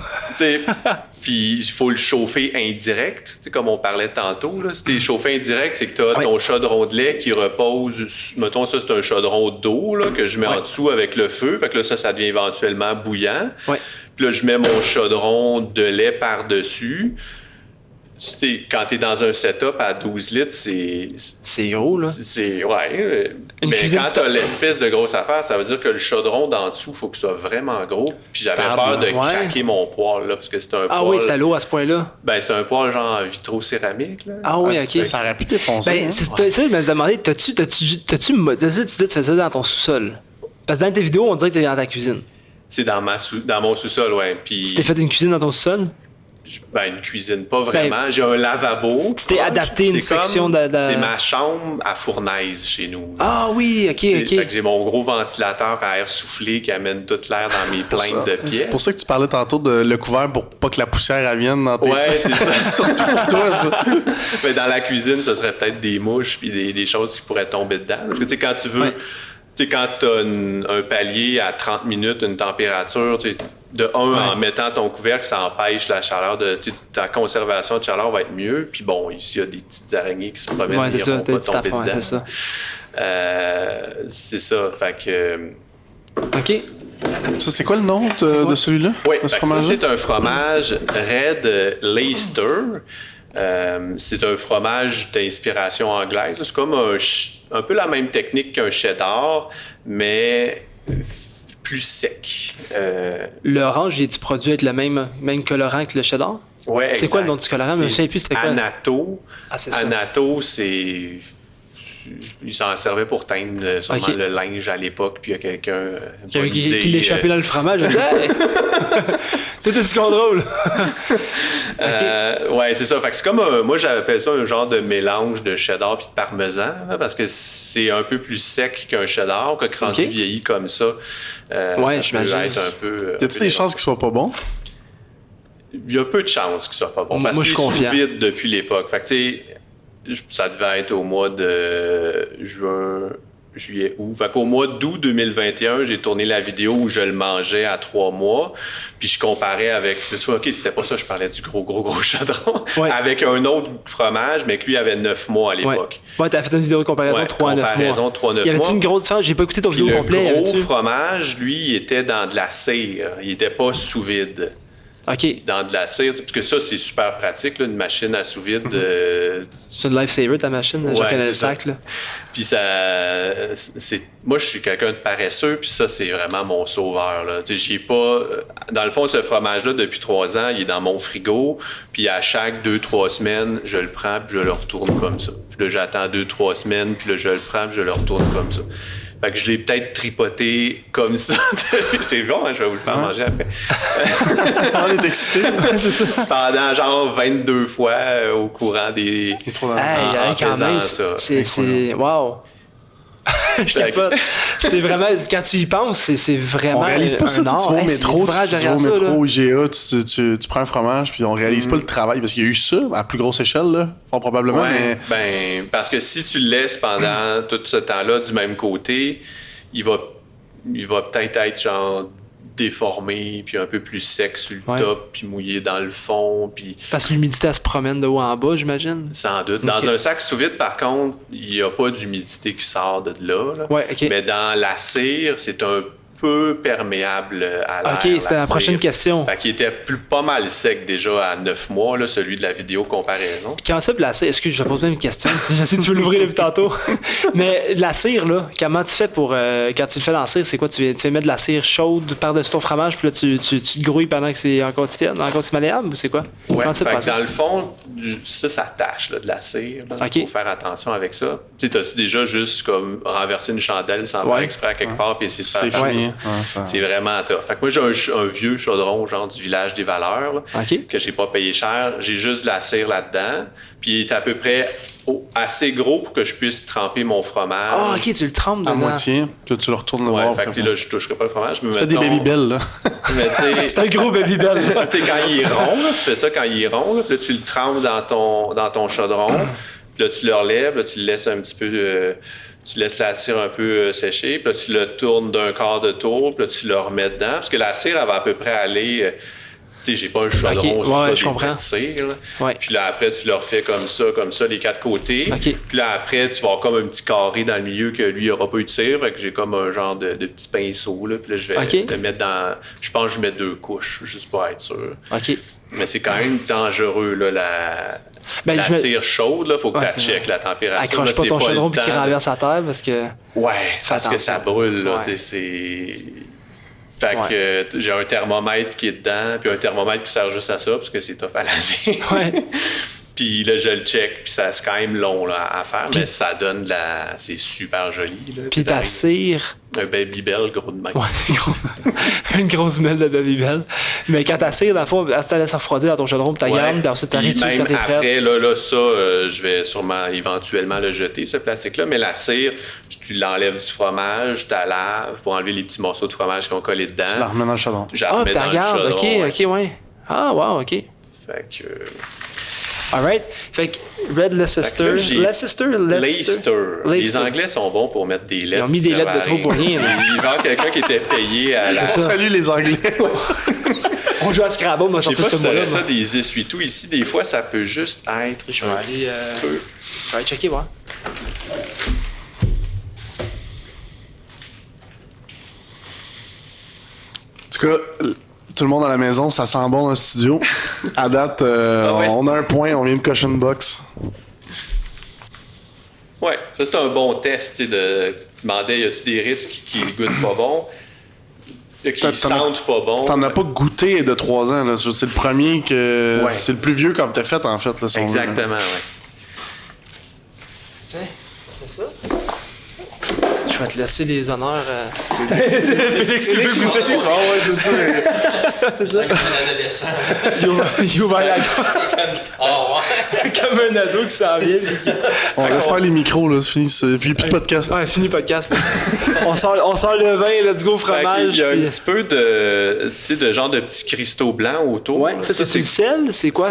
Puis il faut le chauffer indirect, comme on parlait tantôt. Là. Si tu es chauffé indirect, c'est que tu as ton chaudron de lait qui repose. Mettons, ça, c'est un chaudron d'eau là, que je mets en dessous avec le feu. Fait que là, ça devient éventuellement bouillant. Puis là, je mets mon chaudron de lait par-dessus. Quand t'es dans un setup à 12 litres, c'est gros, là. Mais quand t'as l'espèce de grosse affaire, ça veut dire que le chaudron d'en dessous, il faut que ce soit vraiment gros. Puis j'avais peur de craquer mon poêle, là, parce que c'est un poêle... Ah oui, c'est à l'eau à ce point-là? Ben, c'est un poêle genre vitrocéramique, là. Ah oui, OK. Ça aurait pu défoncer. C'est ça, je me demandais, tu disais que tu faisais ça dans ton sous-sol? Parce que dans tes vidéos, on dirait que t'es dans ta cuisine. C'est dans mon sous-sol, Puis... Tu t'es fait une cuisine dans ton sous-sol? Une cuisine, pas vraiment. J'ai un lavabo. Tu t'es adapté une section de... C'est ma chambre à fournaise chez nous. Ah oui, OK. Fait que j'ai mon gros ventilateur à air soufflé qui amène toute l'air dans mes plaintes de pièces. C'est pour ça que tu parlais tantôt de le couvert pour pas que la poussière vienne dans tes... Ouais, c'est ça. Surtout pour toi, ça. Mais dans la cuisine, ça serait peut-être des mouches puis des choses qui pourraient tomber dedans. Parce que quand tu veux... Tu sais, quand tu as un palier à 30 minutes, une température, en mettant ton couvercle, ça empêche la chaleur ta conservation de chaleur va être mieux. Puis bon, s'il y a des petites araignées qui se promènent, ils vont pas tomber dedans. C'est ça. C'est ça. Fait que... OK. Ça, c'est quoi le nom de celui-là? Oui, ça, c'est un fromage Red Leicester. C'est un fromage d'inspiration anglaise. C'est comme un peu la même technique qu'un cheddar, mais plus sec. L'orange, est-tu produit avec le même colorant que le cheddar? Oui, exact. C'est quoi le nom du colorant? Je ne sais plus c'était quoi. Anato. C'est ça. Anato, c'est... Ils s'en servaient pour teindre sûrement le linge à l'époque, puis il y a quelqu'un qui l'échappait dans le fromage. Hey! Tout est sous contrôle. Ouais, c'est ça. Fait que c'est comme moi j'appelle ça un genre de mélange de cheddar puis de parmesan, là, parce que c'est un peu plus sec qu'un cheddar, que rendu vieilli comme ça. Ça peut être un peu. Y a-t-il des chances qu'il soit pas bon? Il y a peu de chances qu'il soit pas bon. Parce qu'il est sous vide depuis l'époque. Fait que tu sais, ça devait être au mois de juillet, août. Fait qu'au mois d'août 2021, j'ai tourné la vidéo où je le mangeais à 3 mois. Puis je comparais avec... OK, c'était pas ça, je parlais du gros chaudron. Avec un autre fromage, mais que lui avait 9 mois à l'époque. Ouais, t'as fait une vidéo de comparaison 3 à 9 mois. Comparaison 3 à 9 mois. Y avait-tu une grosse différence? J'ai pas écouté ton vidéo complet. Le gros fromage, lui, il était dans de la cire. Il était pas sous vide. OK. Dans de la cire, parce que ça, c'est super pratique, là, une machine à sous-vide. C'est une lifesaver, ta machine, je connais le sac. Là. Puis ça, moi, je suis quelqu'un de paresseux, puis ça, c'est vraiment mon sauveur. Là. J'ai pas... Dans le fond, ce fromage-là, depuis 3 ans, il est dans mon frigo, puis à chaque 2-3 semaines, je le prends, puis je le retourne comme ça. Puis là, j'attends 2-3 semaines, puis là, je le prends, puis je le retourne comme ça. Fait que je l'ai peut-être tripoté comme ça. C'est bon, hein, je vais vous le faire manger après. On est excités. C'est ça. Pendant genre 22 fois au courant des... en faisant ça. C'est... Wow! Je capote. C'est vraiment... Quand tu y penses, c'est vraiment... On réalise pas ça. Tu vas au métro, IGA, tu prends un fromage, puis on réalise pas le travail. Parce qu'il y a eu ça à plus grosse échelle, là, fort probablement. Ouais, mais... parce que si tu le laisses pendant tout ce temps-là du même côté, il va peut-être être genre déformé, puis un peu plus sec sur le top, puis mouillé dans le fond. Puis... Parce que l'humidité, elle se promène de haut en bas, j'imagine? Sans doute. Dans un sac sous-vide, par contre, il n'y a pas d'humidité qui sort de là. Ouais, OK. Mais dans la cire, c'est un peu perméable à l'air. OK, c'était la cire. prochaine question. Fait qu'il était pas mal sec déjà à 9 mois, là, celui de la vidéo comparaison. Quand ça, la cire, excuse, je vais poser une question. Je sais que tu veux l'ouvrir depuis tantôt. Mais la cire, là, comment tu fais pour. Quand tu le fais dans la cire, c'est quoi? Tu vas mettre de la cire chaude par-dessus ton fromage, puis là, tu te grouilles pendant que c'est encore malléable, ou c'est quoi? Ouais, Comment tu fait fais que dans le fond, ça tâche là, de la cire. Il OK. faut faire attention avec ça. Tu sais, t'as-tu déjà juste comme renversé une chandelle sans faire exprès à quelque part, puis essayer de C'est faire fini. ça? C'est vraiment tough. Fait que moi, j'ai un vieux chaudron, genre du village des valeurs, là, que j'ai pas payé cher. J'ai juste de la cire là-dedans. Puis il est à peu près assez gros pour que je puisse tremper mon fromage. Ah, OK, tu le trempes dedans. À moitié, puis là, tu le retournes le Ouais, bord. fait que là, je toucherai pas le fromage. Mais Tu fais des Babybel, là. Mais tu sais, C'est un gros Babybel. tu sais, quand il est rond, là, tu fais ça quand il est rond, là, puis là, tu le trempes dans ton chaudron, puis là, tu le relèves, là, tu le laisses un petit peu... tu laisses la cire un peu sécher, puis là, tu le tournes d'un quart de tour, puis là, tu le remets dedans, parce que la cire, elle va à peu près aller... tu sais, j'ai pas un chaudron, ouais, je des comprends. de cire, là. Ouais. Puis là, après, tu le refais comme ça, les quatre côtés. OK. Puis là, après, tu vas avoir comme un petit carré dans le milieu que lui, il aura pas eu de cire, fait que j'ai comme un genre de petit pinceau, là, puis là, je vais le mettre dans... Je pense que je mets 2 couches, juste pour être sûr. OK. Mais c'est quand même dangereux, là, la cire chaude, là, faut que tu checkes la température. Accroche là, pas c'est ton chaudron le puis qu'il temps renverse à terre parce que. Ouais, parce que ça brûle, là, Ouais. tu sais, c'est... Fait que j'ai un thermomètre qui est dedans, puis un thermomètre qui sert juste à ça, parce que c'est tough à laver. Ouais. Puis là, je le check, puis ça c'est quand même long là, à faire, mais ça donne de la... C'est super joli. Là, Puis ta cire. Un Babybel gros de même. Ouais, c'est gros. Une grosse mêle de Babybel. Mais quand ta cire, dans le fond, elle te laisse refroidir dans ton chaudron, puis tu gardes, puis ensuite tu arrives Puis dessus quand même t'es prête. après, là, ça, je vais sûrement éventuellement le jeter, ce plastique-là. Mais la cire, tu l'enlèves du fromage, tu la laves pour enlever les petits morceaux de fromage qui ont collé dedans. Tu la remets dans le chaudron. Je la Ah, remets puis dans tu le regardes, chaudron, ok, ouais. Ah, wow, ok. Fait que... Alright. Fait que Red Leicester. Leicester. Les Anglais sont bons pour mettre des lettres. Ils ont mis des lettres de trop pour rien. Il y avait quelqu'un qui était payé à la... Salut les Anglais. On joue à Scrabble, on va Je sais sortir pas ce si mot-là. t'aurais ça des essuie-tout ici. Des fois, ça peut juste être Je vais aller. petit peu... Je vais aller checker, voir. En tout cas, tout le monde à la maison, ça sent bon dans le studio. À date, on a un point, on vient de cocher une box. Ouais, ça c'est un bon test, tu sais, de tu te demandais, y a-tu des risques qui goûtent pas bon, qui sentent pas bon. T'en as pas goûté de 3 ans, là. C'est le premier que. Ouais. C'est le plus vieux quand t'as fait, en fait. Là, si on veut, là. Exactement, ouais. Tiens, c'est ça. Je vais te laisser les honneurs. Félix, tu veux goûter? Ah ouais, c'est ça. C'est ça. Il ouvre la comme un ado qui s'en vient. On laisse faire les micros, là. C'est fini. Puis plus de podcast. Ouais, fini podcast. on sort le vin, let's go, fromage. Il y a puis- un petit peu de, tu sais, de genre de petits cristaux blancs autour. Ouais, là. ça, c'est le sel? C'est quoi?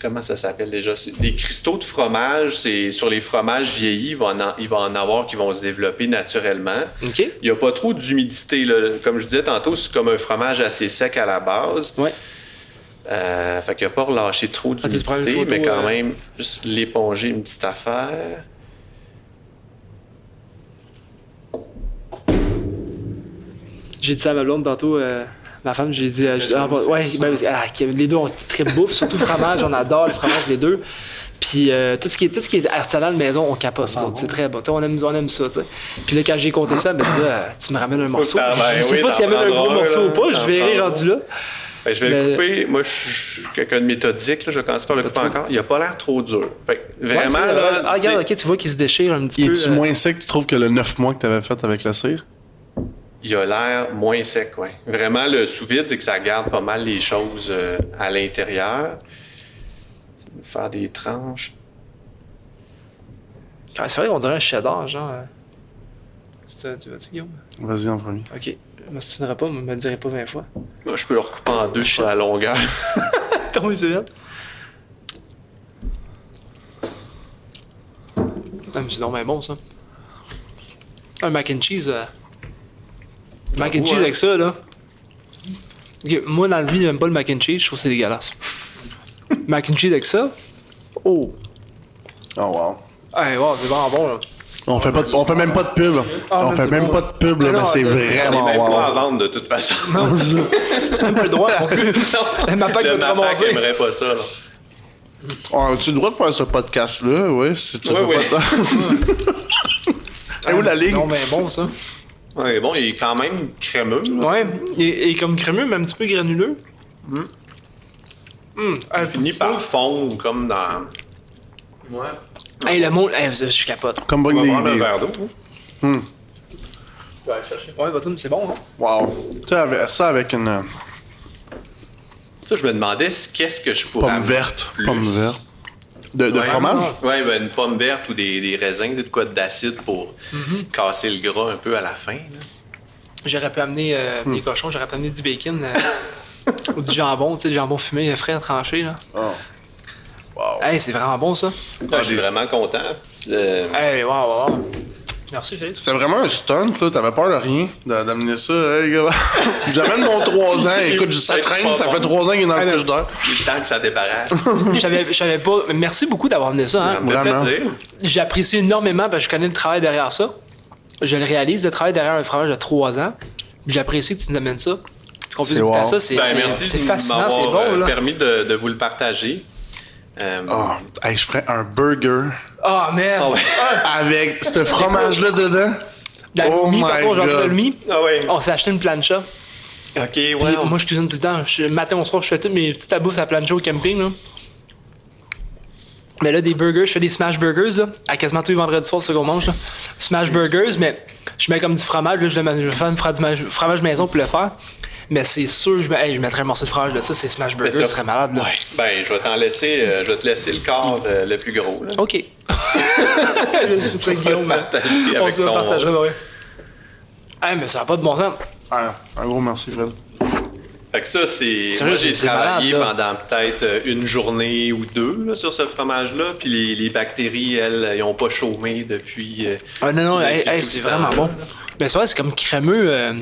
Comment ça s'appelle déjà? C'est des cristaux de fromage. C'est sur les fromages vieillis, il va en avoir qui vont se développer naturellement. OK. Il n'y a pas trop d'humidité, là. Comme je disais tantôt, c'est comme un fromage assez sec à la base. Ouais. Fait qu'il n'a pas relâché trop tu te prends une d'humidité, photo, mais quand même, juste l'éponger une petite affaire. J'ai dit ça à ma blonde tantôt. Ma femme, j'ai dit. Les deux, on très bouffe, surtout fromage. On adore le fromage, les deux. Puis tout ce qui est artisanal de maison, on capote. nous autres. C'est très bon. T'sais, on aime ça. T'sais. Puis là, quand j'ai compté ça, ben, tu me ramènes un morceau. Je sais pas s'il y avait un gros morceau ou pas. Je verrai rendu là. Ben, je vais le couper. Moi, je suis quelqu'un de méthodique. Là. Je vais commencer par le couper encore. Il n'a pas l'air trop dur. Fait que vraiment, là. Ah, regarde, ok, tu vois qu'il se déchire un petit peu. Es-tu moins sec, tu trouves, que le 9 mois que t'avais fait avec la cire? Il a l'air moins sec, oui. Vraiment, le sous-vide, c'est que ça garde pas mal les choses à l'intérieur. Ça va faire des tranches. Ah, c'est vrai qu'on dirait un cheddar, genre. Tu vas-tu, Guillaume? Vas-y en premier. Ok. Je m'astinerai pas, mais je me le dirai pas 20 fois. Moi, je peux le recouper en deux sur la longueur. Tant mieux, c'est bien. Ah, mais c'est normal bon, ça. Un mac and cheese. Mac and cheese avec ça, là. Ok, moi, dans la vie, j'aime pas le mac and cheese, je trouve que c'est dégueulasse. Mac and cheese avec ça. Oh! Oh wow. Hey, wow, c'est vraiment bon, là. On fait même pas de pub. On fait même pas de pub, là, mais c'est On vraiment n'est même pas à wow. vendre de toute façon. T'as pas le droit non plus. La MAPAC Le va te MAPAC ramasser. aimerait pas ça. Là. As-tu le droit de faire ce podcast-là? Oui, si tu veux Oui. pas Et où la ligne? Non, mais bon, ça. Ouais, bon, il est quand même crémeux. Là. Ouais, et comme crémeux, mais un petit peu granuleux. Il finit par fondre comme dans. Ouais. Hey, le monde, hey, je capote. Comme On bug va prendre un des... verre d'eau. Ouais, Batum, c'est bon, hein? Wow. Tu sais, ça avec une Ça, je me demandais qu'est-ce que je pourrais. pomme mettre verte. plus. Pomme verte. De Ouais, fromage? Ouais, ben, une pomme verte ou des raisins, de quoi d'acide pour casser le gras un peu à la fin. Là. J'aurais pu amener des cochons, j'aurais pu amener du bacon ou du jambon, tu sais, du jambon fumé, frais, tranché, là. Oh. Wow. Hey, c'est vraiment bon, ça. Je suis vraiment content. Hey, wow. Merci, Félix. C'était vraiment un stunt, là. T'avais peur de rien d'amener ça. Hey, gars. J'amène mon 3 ans. Écoute, ça traîne, ça fait 3 ans qu'il est dans le frigidaire. Il est temps que ça débarrasse. Je savais pas. Mais merci beaucoup d'avoir amené ça, Ça hein. me fait Vraiment. plaisir. J'apprécie énormément parce que je connais le travail derrière ça. Je le réalise, le travail derrière un fromage de 3 ans. J'apprécie que tu nous amènes ça. Qu'on puisse C'est goûter à wow. ça, c'est Merci c'est de fascinant, c'est m'avoir bon, là. permis de vous le partager. Oh, hey, je ferais un burger Oh, merde. Ah ouais. avec ce fromage-là dedans. La Oh mie, my tantôt, genre God. de mie. Ah ouais. On s'est acheté une plancha. Ok, Puis ouais. moi, je cuisine tout le temps. Matin, au soir, je fais toute la bouffe à la plancha au camping, là. Mais là, des burgers, je fais des smash burgers, là, à quasiment tous les vendredis soirs, c'est ce qu'on mange, là. Smash burgers, mais je mets comme du fromage, là, je vais faire du fromage maison pour le faire. Mais c'est sûr, je mettrais un morceau de fromage de ça, c'est smash burger, ce serait malade, là. Ouais. Ben, je vais te laisser le corps le plus gros. Là. OK. Je vais Guillaume, partager on avec se le ton- partagera, ouais. Hey, mais ça n'a pas de bon sens. Ah, un gros merci, Fred. Fait que ça, c'est. Sérieux, Moi, j'ai c'est travaillé malade, pendant peut-être une journée ou deux là, sur ce fromage-là. Puis les bactéries, elles, ils n'ont pas chômé depuis. Ah non, depuis hey, tout c'est ce vraiment temps-là. bon. Mais c'est vrai, c'est comme crémeux.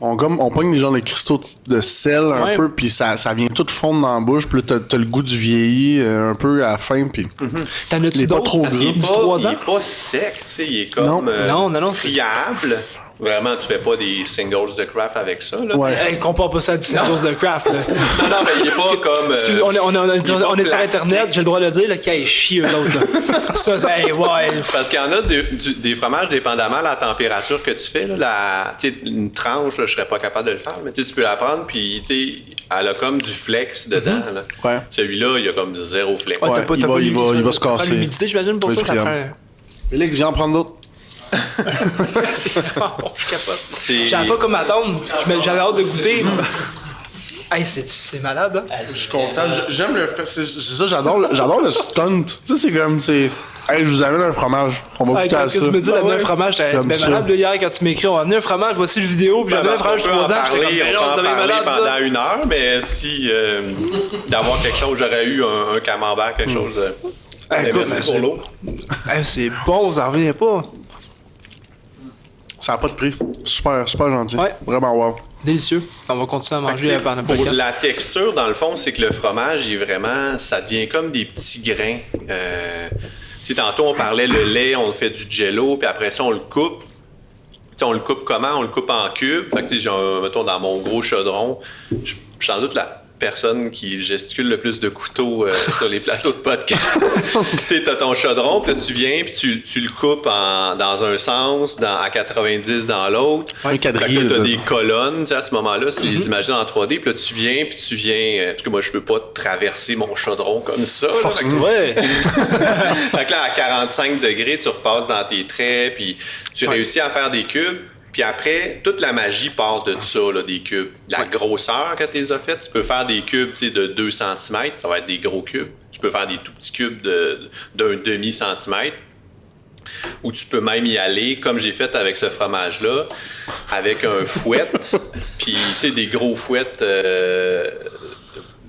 On pogne des genres de cristaux de sel un Ouais. peu, puis ça vient tout fondre dans la bouche, puis là, t'as le goût du vieilli un peu à la fin, puis T'en il as-tu est pas d'autres? trop Parce qu'il gras. est Du pas, 3 ans? il est pas sec, tu sais, il est comme Non. c'est- friable. Vraiment, tu fais pas des singles de craft avec ça. Là. Ouais. Hey, compare pas ça à 10 de craft, là. Non, mais il est pas comme. Excuse, on est sur plastique. Internet, j'ai le droit de le dire, là, qu'il y a chier eux autres, là. Ça, c'est, hey, ouais. Parce qu'il y en a des fromages, dépendamment de la température que tu fais. Là, tu sais, une tranche, là, je serais pas capable de le faire, mais tu sais, tu peux la prendre, puis tu sais, elle a comme du flex dedans. Là. Ouais. Celui-là, il y a comme zéro flex. Ouais, Ouais, il va se Pas casser. l'humidité, j'imagine, pour Oui, ça, ça friable. prend. Félix, viens en prendre d'autres. C'est vraiment bon, je capote. C'est- Je savais pas comment attendre. J'avais hâte de goûter. Hey, c'est malade, hein? Je suis content. J'aime le fait. C'est ça, j'adore le stunt. Tu sais, c'est comme, c'est. Hey, je vous amène un fromage. On va Hey, goûter quand à ça. tu me dis d'amener un fromage, c'est J'aime bien ça. malade. Là, hier, quand tu m'écris, on a amené un fromage, voici le vidéo, puis j'ai amené un fromage On peut en 3 ans. J'étais comme, parler, ben on non, peut en c'est bien parler malade, pendant ça. une heure, mais si d'avoir quelque chose, j'aurais eu un camembert, quelque chose. Mais écoute, merci pour l'eau. Hey, c'est bon, ça revient pas. Ça n'a pas de prix. Super, super gentil. Ouais. Vraiment wow. Délicieux. On va continuer à manger pendant le Pour podcast. la texture, dans le fond, c'est que le fromage, il est vraiment, ça devient comme des petits grains. Tu sais, tantôt, on parlait le lait, on fait du jello, puis après ça, on le coupe. Tu sais, on le coupe comment? On le coupe en cubes. Fait que, tu sais, mettons, dans mon gros chaudron, je suis sans doute la personne qui gesticule le plus de couteaux sur les plateaux de podcast. Tu sais, t'as ton chaudron, puis là, tu viens, puis tu le coupes dans un sens, à 90 dans l'autre. Un Fait que quadrille. là, t'as là. des colonnes, tu sais, à ce moment-là, c'est les imagines en 3D, puis là, tu viens, en tout cas, moi, je peux pas traverser mon chaudron comme ça. là. Fait que- Ouais. fait que là, à 45 degrés, tu repasses dans tes traits, puis tu réussis à faire des cubes. Puis après, toute la magie part de ça, là, des cubes. La grosseur que tu les as faites, tu peux faire des cubes tu sais, de 2 cm, ça va être des gros cubes. Tu peux faire des tout petits cubes d'un demi-centimètre. Ou tu peux même y aller, comme j'ai fait avec ce fromage-là, avec un fouet, puis tu sais, des gros fouets.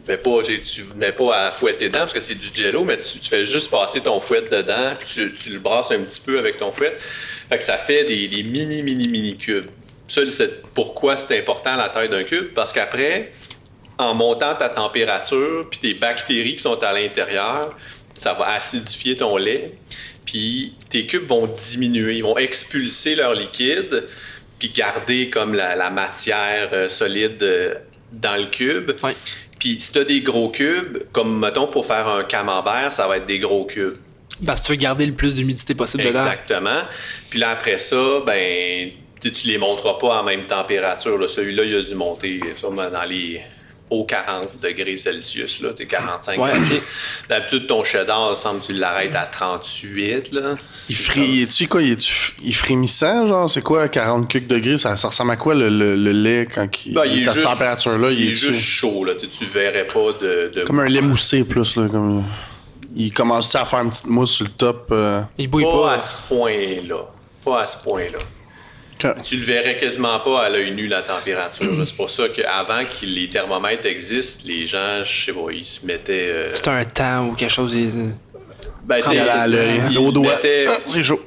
Tu ne mets pas à fouetter dedans parce que c'est du jello, mais tu fais juste passer ton fouet dedans, puis tu le brasses un petit peu avec ton fouet. Fait que ça fait des mini cubes. Ça, c'est pourquoi c'est important la taille d'un cube, parce qu'après, en montant ta température puis tes bactéries qui sont à l'intérieur, ça va acidifier ton lait, puis tes cubes vont diminuer, ils vont expulser leur liquide, puis garder comme la matière solide dans le cube. Ouais. Puis si tu as des gros cubes, comme mettons pour faire un camembert, ça va être des gros cubes. Parce que tu veux garder le plus d'humidité possible dedans. Exactement. Puis là, après ça, ben, tu les monteras pas en même température. Là. Celui-là, il a dû monter dans les hauts 40 degrés Celsius, là, 45. Ouais, ok. D'habitude, ton cheddar, il semble que tu l'arrêtes à 38. Là. Il frémissant, genre? C'est quoi 40 degrés? Ça ressemble à quoi le lait quand il est à cette température-là? Il est juste chaud, là. Tu verrais pas de... Comme un lait moussé, plus, là. Comme... Il commence-tu à faire une petite mousse sur le top? Il bouille pas pas. à ce point-là. Pas à ce point-là. Okay. Tu le verrais quasiment pas à l'œil nu, la température. C'est pour ça qu'avant que les thermomètres existent, les gens, je sais pas, ils se mettaient... C'était un temps ou quelque chose. Ben, tu sais, à l'œil, au doigt. C'est chaud.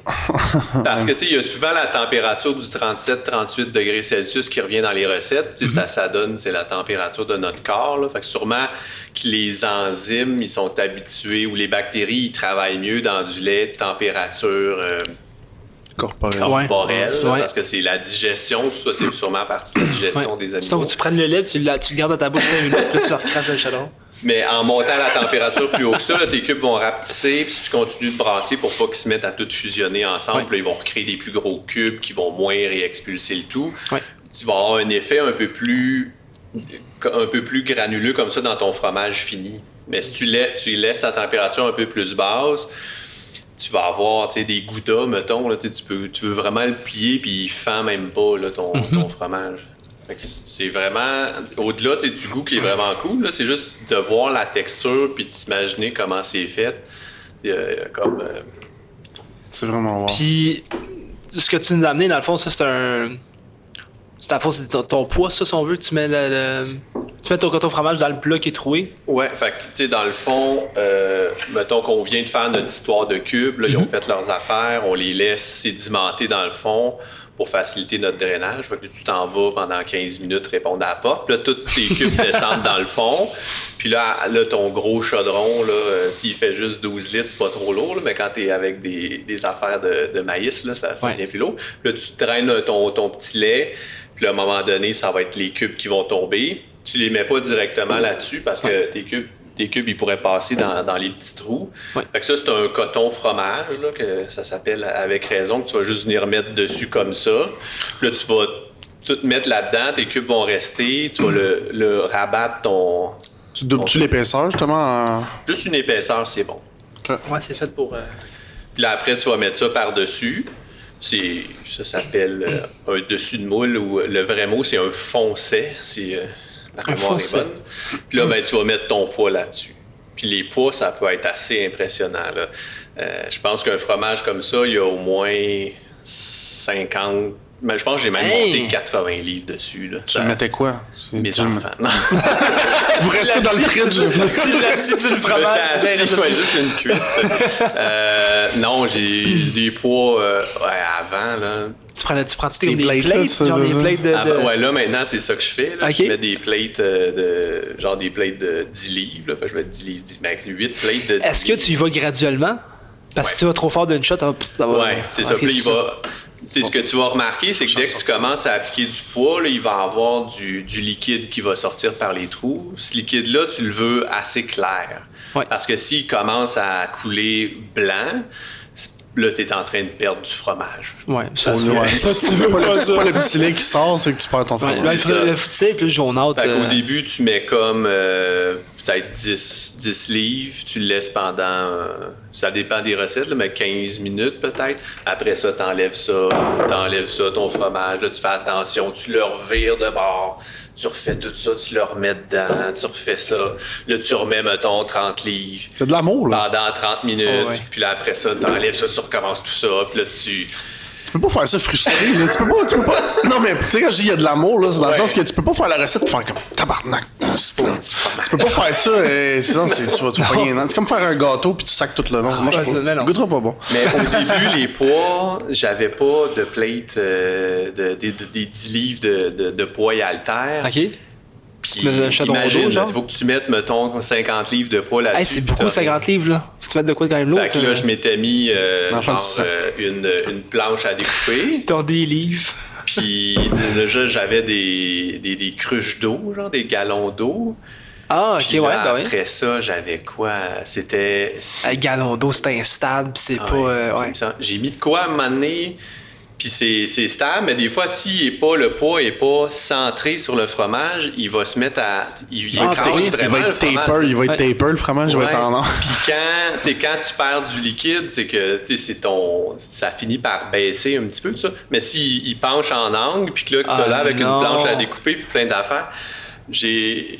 Parce que, tu sais, il y a souvent la température du 37-38 degrés Celsius qui revient dans les recettes. Tu sais, ça donne, c'est la température de notre corps, là. Fait que sûrement que les enzymes, ils sont habitués, ou les bactéries, ils travaillent mieux dans du lait de température... corporelle, ouais. Parce que c'est la digestion, tout ça, c'est sûrement partie de la digestion des animaux. Sinon, tu prends le lait, tu le gardes dans ta bouche 5 minutes, puis tu le recraches dans le chaudron. Mais en montant la température plus haut que ça, là, tes cubes vont rapetisser, puis si tu continues de brasser pour pas qu'ils se mettent à tout fusionner ensemble, là, ils vont recréer des plus gros cubes qui vont moins réexpulser le tout. Ouais. Tu vas avoir un effet un peu plus granuleux comme ça dans ton fromage fini. Mais si tu laisses la température un peu plus basse, tu vas avoir des goudas, mettons, là, tu veux vraiment le plier puis il fend même pas là, ton fromage. Fait que c'est vraiment, au-delà du goût qui est vraiment cool, là, c'est juste de voir la texture puis de t'imaginer comment c'est fait. C'est vraiment wow. Puis, ce que tu nous as amené, dans le fond, ça, c'est un... C'est ton poids, ça, si on veut, tu mets tu mets ton coton fromage dans le plat qui est troué. Ouais, fait que, tu sais, dans le fond, mettons qu'on vient de faire notre histoire de cubes, là, ils ont fait leurs affaires, on les laisse sédimenter dans le fond pour faciliter notre drainage. Fait que tu t'en vas pendant 15 minutes répondre à la porte. Puis là, tous tes cubes descendent dans le fond. Puis là, ton gros chaudron, là, s'il fait juste 12 litres, c'est pas trop lourd. Là, mais quand t'es avec des affaires de maïs, là, ça devient plus lourd. Puis là, tu traînes ton petit lait. Puis là, à un moment donné, ça va être les cubes qui vont tomber. Tu les mets pas directement là-dessus parce que tes cubes, ils pourraient passer dans les petits trous. Ouais. Fait que ça, c'est un coton fromage, là, que ça s'appelle avec raison, que tu vas juste venir mettre dessus comme ça. Puis là, tu vas tout mettre là-dedans, tes cubes vont rester, tu vas le rabattre ton... Tu doubles-tu l'épaisseur, justement? Juste une épaisseur, c'est bon. Okay. Ouais, c'est fait pour... Puis là, après, tu vas mettre ça par-dessus. Ça s'appelle un dessus de moule, ou le vrai mot, c'est un foncet. La mémoire est bonne. Puis là, ben, tu vas mettre ton poids là-dessus. Puis les poids, ça peut être assez impressionnant. Là. Je pense qu'un fromage comme ça, il y a au moins 50... Mais je pense que j'ai même monté 80 livres dessus. Là. Tu mettais quoi? Mes enfants. Vous restez dans le fridge. Tu l'assis sur le fromage. Juste une cuisse. Non, j'ai des poids avant. Là. Tu prends-tu des plates? Genre des plates de... Ouais, là, maintenant, c'est ça que je fais. Là. Okay. Je mets des plates genre des plates de 10 livres. Là. Fait que je vais 10 livres, mais avec 8 plates de 10 Est-ce que tu y vas graduellement? Parce que tu vas trop fort d'une shot, ça va... Ouais, c'est ça. Puis c'est ce que tu vas remarquer, c'est que dès que tu commences à appliquer du poids, là, il va y avoir du liquide qui va sortir par les trous. Ce liquide-là, tu le veux assez clair. Ouais. Parce que s'il commence à couler blanc, là, tu es en train de perdre du fromage. Ouais, ça tu veux pas. C'est pas le petit lait qui sort, c'est que tu perds ton fromage. Le c'est plus jaunâtre. Au début, tu mets comme peut-être 10 livres. Tu le laisses pendant... ça dépend des recettes, là, mais 15 minutes peut-être. Après ça, t'enlèves ça, ton fromage. Là, tu fais attention, tu le revires de bord. Tu refais tout ça, tu le remets dedans, tu refais ça. Là, tu remets, mettons, 30 livres. C'est de l'amour, là. Pendant 30 minutes. Puis là, après ça, t'enlèves ça, tu recommences tout ça. Puis là, tu peux pas faire ça frustré, là. Tu peux pas... Non, mais tu sais, quand je dis il y a de l'amour, là, c'est dans le sens que tu peux pas faire la recette et faire comme tabarnak. Tu peux pas faire ça, sinon tu vas pogner. C'est comme faire un gâteau puis tu sacs tout le long. Moi, je goûterai pas bon. Mais au début, les poids, j'avais pas de plate des 10 livres de poids et haltères. OK. Puis Puis Le chaudron imagine, d'eau, genre? il faut que tu mettes, mettons, 50 livres de poids là-dessus. Hey, c'est beaucoup 50 livres, là. Faut que tu mettes de quoi quand même lourd. Fait que là, je m'étais mis Enfant de genre, 6 ans. une planche à découper. Ton des livres. Puis déjà, j'avais des cruches d'eau, genre des galons d'eau. Ah, ok, Puis ouais, là, ben oui. après ça, j'avais quoi? C'était... Le galon d'eau, c'est instable, pis c'est Ah pas. ouais. J'ai mis de quoi à un moment donné, puis c'est stable, mais des fois, le poids est pas centré sur le fromage, il va se mettre à... Il écrase Il vraiment va le être taper, fromage. il va être taper, le fromage, il va Ouais. être en or. Puis quand tu perds du liquide, c'est que ça finit par baisser un petit peu, tout ça. Mais s'il penche en angle, puis que là, t'as là avec non. une planche à découper, puis plein d'affaires, j'ai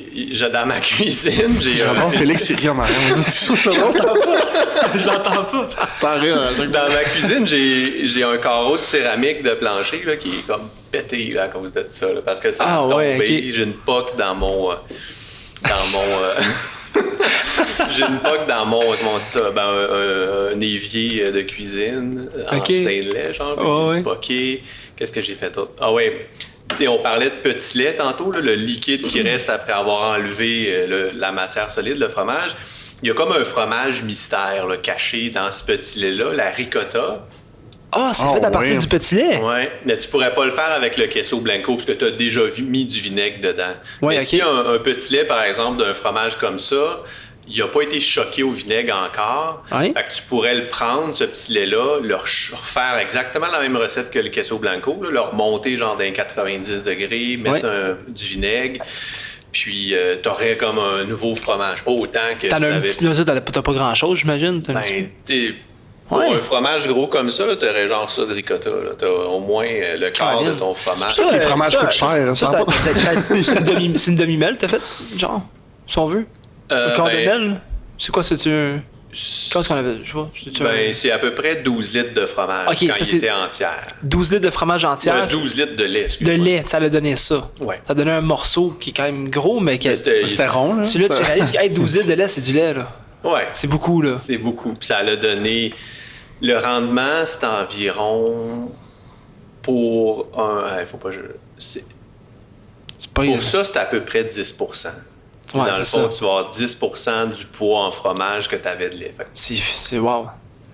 dans ma cuisine, J'adore Félix, il rit en arrière. Je trouve ça drôle. Je l'entends pas. T'en rires à chaque dans ma cuisine, j'ai un carreau de céramique de plancher là, qui est comme pété là, à cause de ça, là, parce que ça a tombé. ouais, ok. J'ai une poque dans mon j'ai une poque dans mon, comment on dit ça, un évier de cuisine en Ok. stainless, genre, Ouais, ouais. poqué. Qu'est-ce que j'ai fait d'autre? Ah ouais, on parlait de petit lait tantôt, là, le liquide qui reste après avoir enlevé la matière solide, le fromage. Il y a comme un fromage mystère là, caché dans ce petit lait-là, la ricotta. Ah, c'est Oh, fait à partir ouais. du petit lait. Ouais, mais tu pourrais pas le faire avec le queso blanco parce que tu as déjà mis du vinaigre dedans. Ouais, mais ok. si un petit lait, par exemple, d'un fromage comme ça, il n'a pas été choqué au vinaigre encore, Ouais. fait que tu pourrais le prendre, ce petit lait-là, refaire exactement la même recette que le queso blanco, là, le remonter genre dans 90 degrés, mettre du vinaigre, puis t'aurais comme un nouveau fromage. Pas autant que T'en si as un t'avais- petit peu, ça, t'as pas grand chose, j'imagine. T'as un petit Ben, t'sais, pour Ouais. un fromage gros comme ça, là, t'aurais genre ça de ricotta. Là. T'as au moins le quart de Caroline. ton fromage. ça que les fromages coûtent cher, ça va pas- C'est une demi-melle, t'as fait? Genre, si on veut. Un quart de melle? C'est quoi, c'est-tu un. Qu'est-ce qu'on avait? Je sais pas. C'est-tu Ben, un... c'est à peu près 12 litres de fromage Ok, quand ça, il c'est- était entière. 12 litres de fromage entier. Ouais, 12 litres de lait, De excuse-moi. lait, ça l'a donné ça. Ouais. Ça a donné un morceau qui est quand même gros, mais qui. C'était rond, là. Celui-là, tu réalises que hey, 12 litres de lait, c'est du lait, là. Ouais, C'est beaucoup, là. c'est beaucoup. Puis ça l'a donné... Le rendement, c'est environ... Pour un... faut pas... C'est pas Pour ça, c'est à peu près 10%. Ouais, Dans le c'est fond, ça. tu vas avoir 10% du poids en fromage que tu avais de lait. Fait que C'est wow.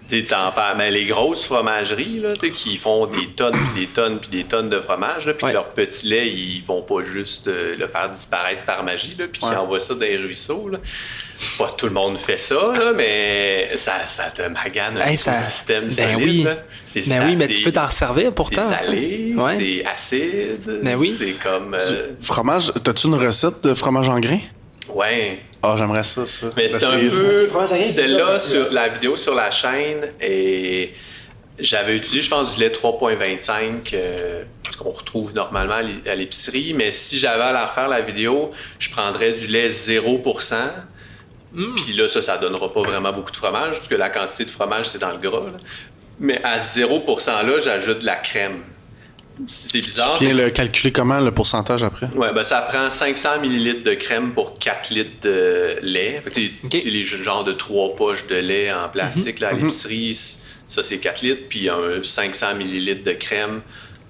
tu sais, t'en parles. Mais les grosses fromageries là, tu sais, qui font des tonnes, puis des tonnes, puis des tonnes de fromage, là, puis Ouais. que leur petit lait, ils vont pas juste le faire disparaître par magie, là, puis qu'ils envoient ça dans les ruisseaux. Là. Pas tout le monde fait ça, là, mais ça te magane un Hey, ça- écosystème ben solide. oui. Là. C'est Mais ça, oui, mais c'est- tu peux t'en resservir pourtant. C'est salé, tu sais. Ouais. c'est acide, Ben oui. c'est comme... Fromage, t'as-tu une recette de fromage en grains? ouais. Ah, j'aimerais ça. Mais c'est un D'essayer ça. peu. fromage à rien, Celle-là, c'est sur la vidéo sur la chaîne, et j'avais utilisé, je pense, du lait 3.25, ce qu'on retrouve normalement à l'épicerie. Mais si j'avais à la refaire la vidéo, je prendrais du lait 0%. Puis là, ça donnera pas vraiment beaucoup de fromage, puisque la quantité de fromage, c'est dans le gras. Là. Mais à 0% là, j'ajoute de la crème. C'est bizarre. Tu viens le calculer comment, le pourcentage après? Ouais, ben ça prend 500 ml de crème pour 4 litres de lait. Fait que Ok. t'sais, les genres de 3 poches de lait en plastique là, à l'épicerie, ça c'est 4 litres, puis un 500 ml de crème.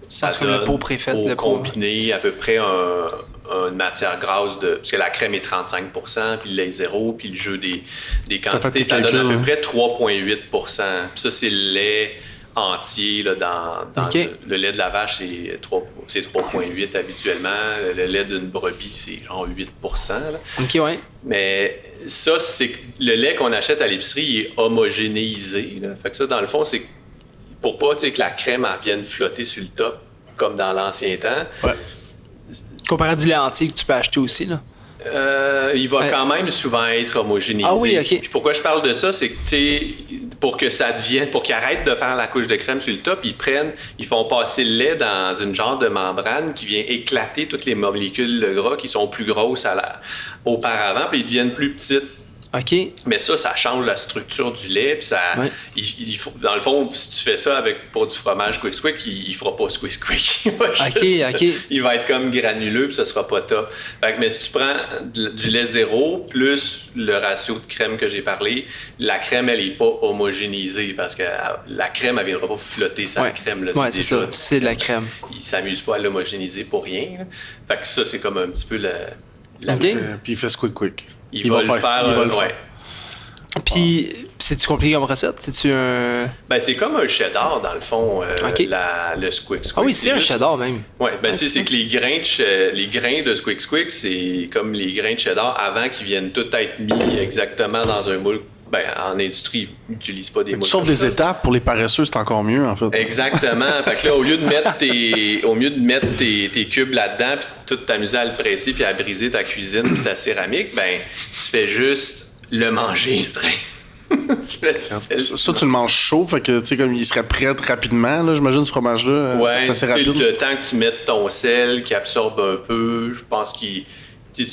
Ça C'est comme le donne pot préfet, au le pot. combiné à peu près une matière grasse de... Parce que la crème est 35%, puis le lait est 0, puis le jeu des fait quantités, tes ça donne calculs, à peu hein? près 3,8%. Puis ça, c'est le lait entier là, dans Ok. le lait de la vache, c'est 3,8 habituellement. Le lait d'une brebis, c'est genre 8%. Là. Ok, ouais. Mais ça, c'est que le lait qu'on achète à l'épicerie, il est homogénéisé. Là. Fait que ça, dans le fond, c'est pour pas que la crème elle vienne flotter sur le top, comme dans l'ancien temps. Comparé à du lait entier que tu peux acheter aussi, là. Il va quand même souvent être homogénéisé. Ah oui, ok. Puis pourquoi je parle de ça, c'est que tu sais, pour que ça devienne, pour qu'ils arrêtent de faire la couche de crème sur le top, ils font passer le lait dans une genre de membrane qui vient éclater toutes les molécules de gras qui sont plus grosses auparavant, puis ils deviennent plus petites. OK. Mais ça change la structure du lait, puis ça, Ouais. dans le fond, si tu fais ça pour du fromage quick squick, il fera pas squick squick. OK. Il va être comme granuleux, puis ça sera pas top. Fait que, mais si tu prends du lait 0 plus le ratio de crème que j'ai parlé, la crème, elle est pas homogénéisée parce que la crème, elle viendra pas flotter sa crème. Là, Ouais, c'est déjà- ça. C'est de la crème. Ils s'amusent pas à l'homogénéiser pour rien. Là. Fait que ça, c'est comme un petit peu OK. Puis il fait Squid. Il va le faire. Ouais. Puis, c'est-tu compliqué comme recette? C'est-tu un... Ben, c'est comme un cheddar, dans le fond, OK. le Squid. Ah oui, c'est un cheddar, même. Oui, ben, c'est que les grains de Squid, c'est comme les grains de cheddar avant qu'ils viennent tout être mis exactement dans un moule. Ben, en industrie, ils n'utilisent pas des moules. Sauf des étapes, pour les paresseux, c'est encore mieux, en fait. Exactement. Fait que là, au lieu de mettre tes cubes là-dedans, puis tout t'amuser à le presser, puis à briser ta cuisine, puis ta céramique, ben, tu fais juste le manger straight. Ça, tu le manges chaud, fait que, tu sais, comme il serait prêt rapidement, là, j'imagine, ce fromage-là. Ouais, c'est assez rapide. le temps que tu mettes ton sel, qui absorbe un peu, je pense tu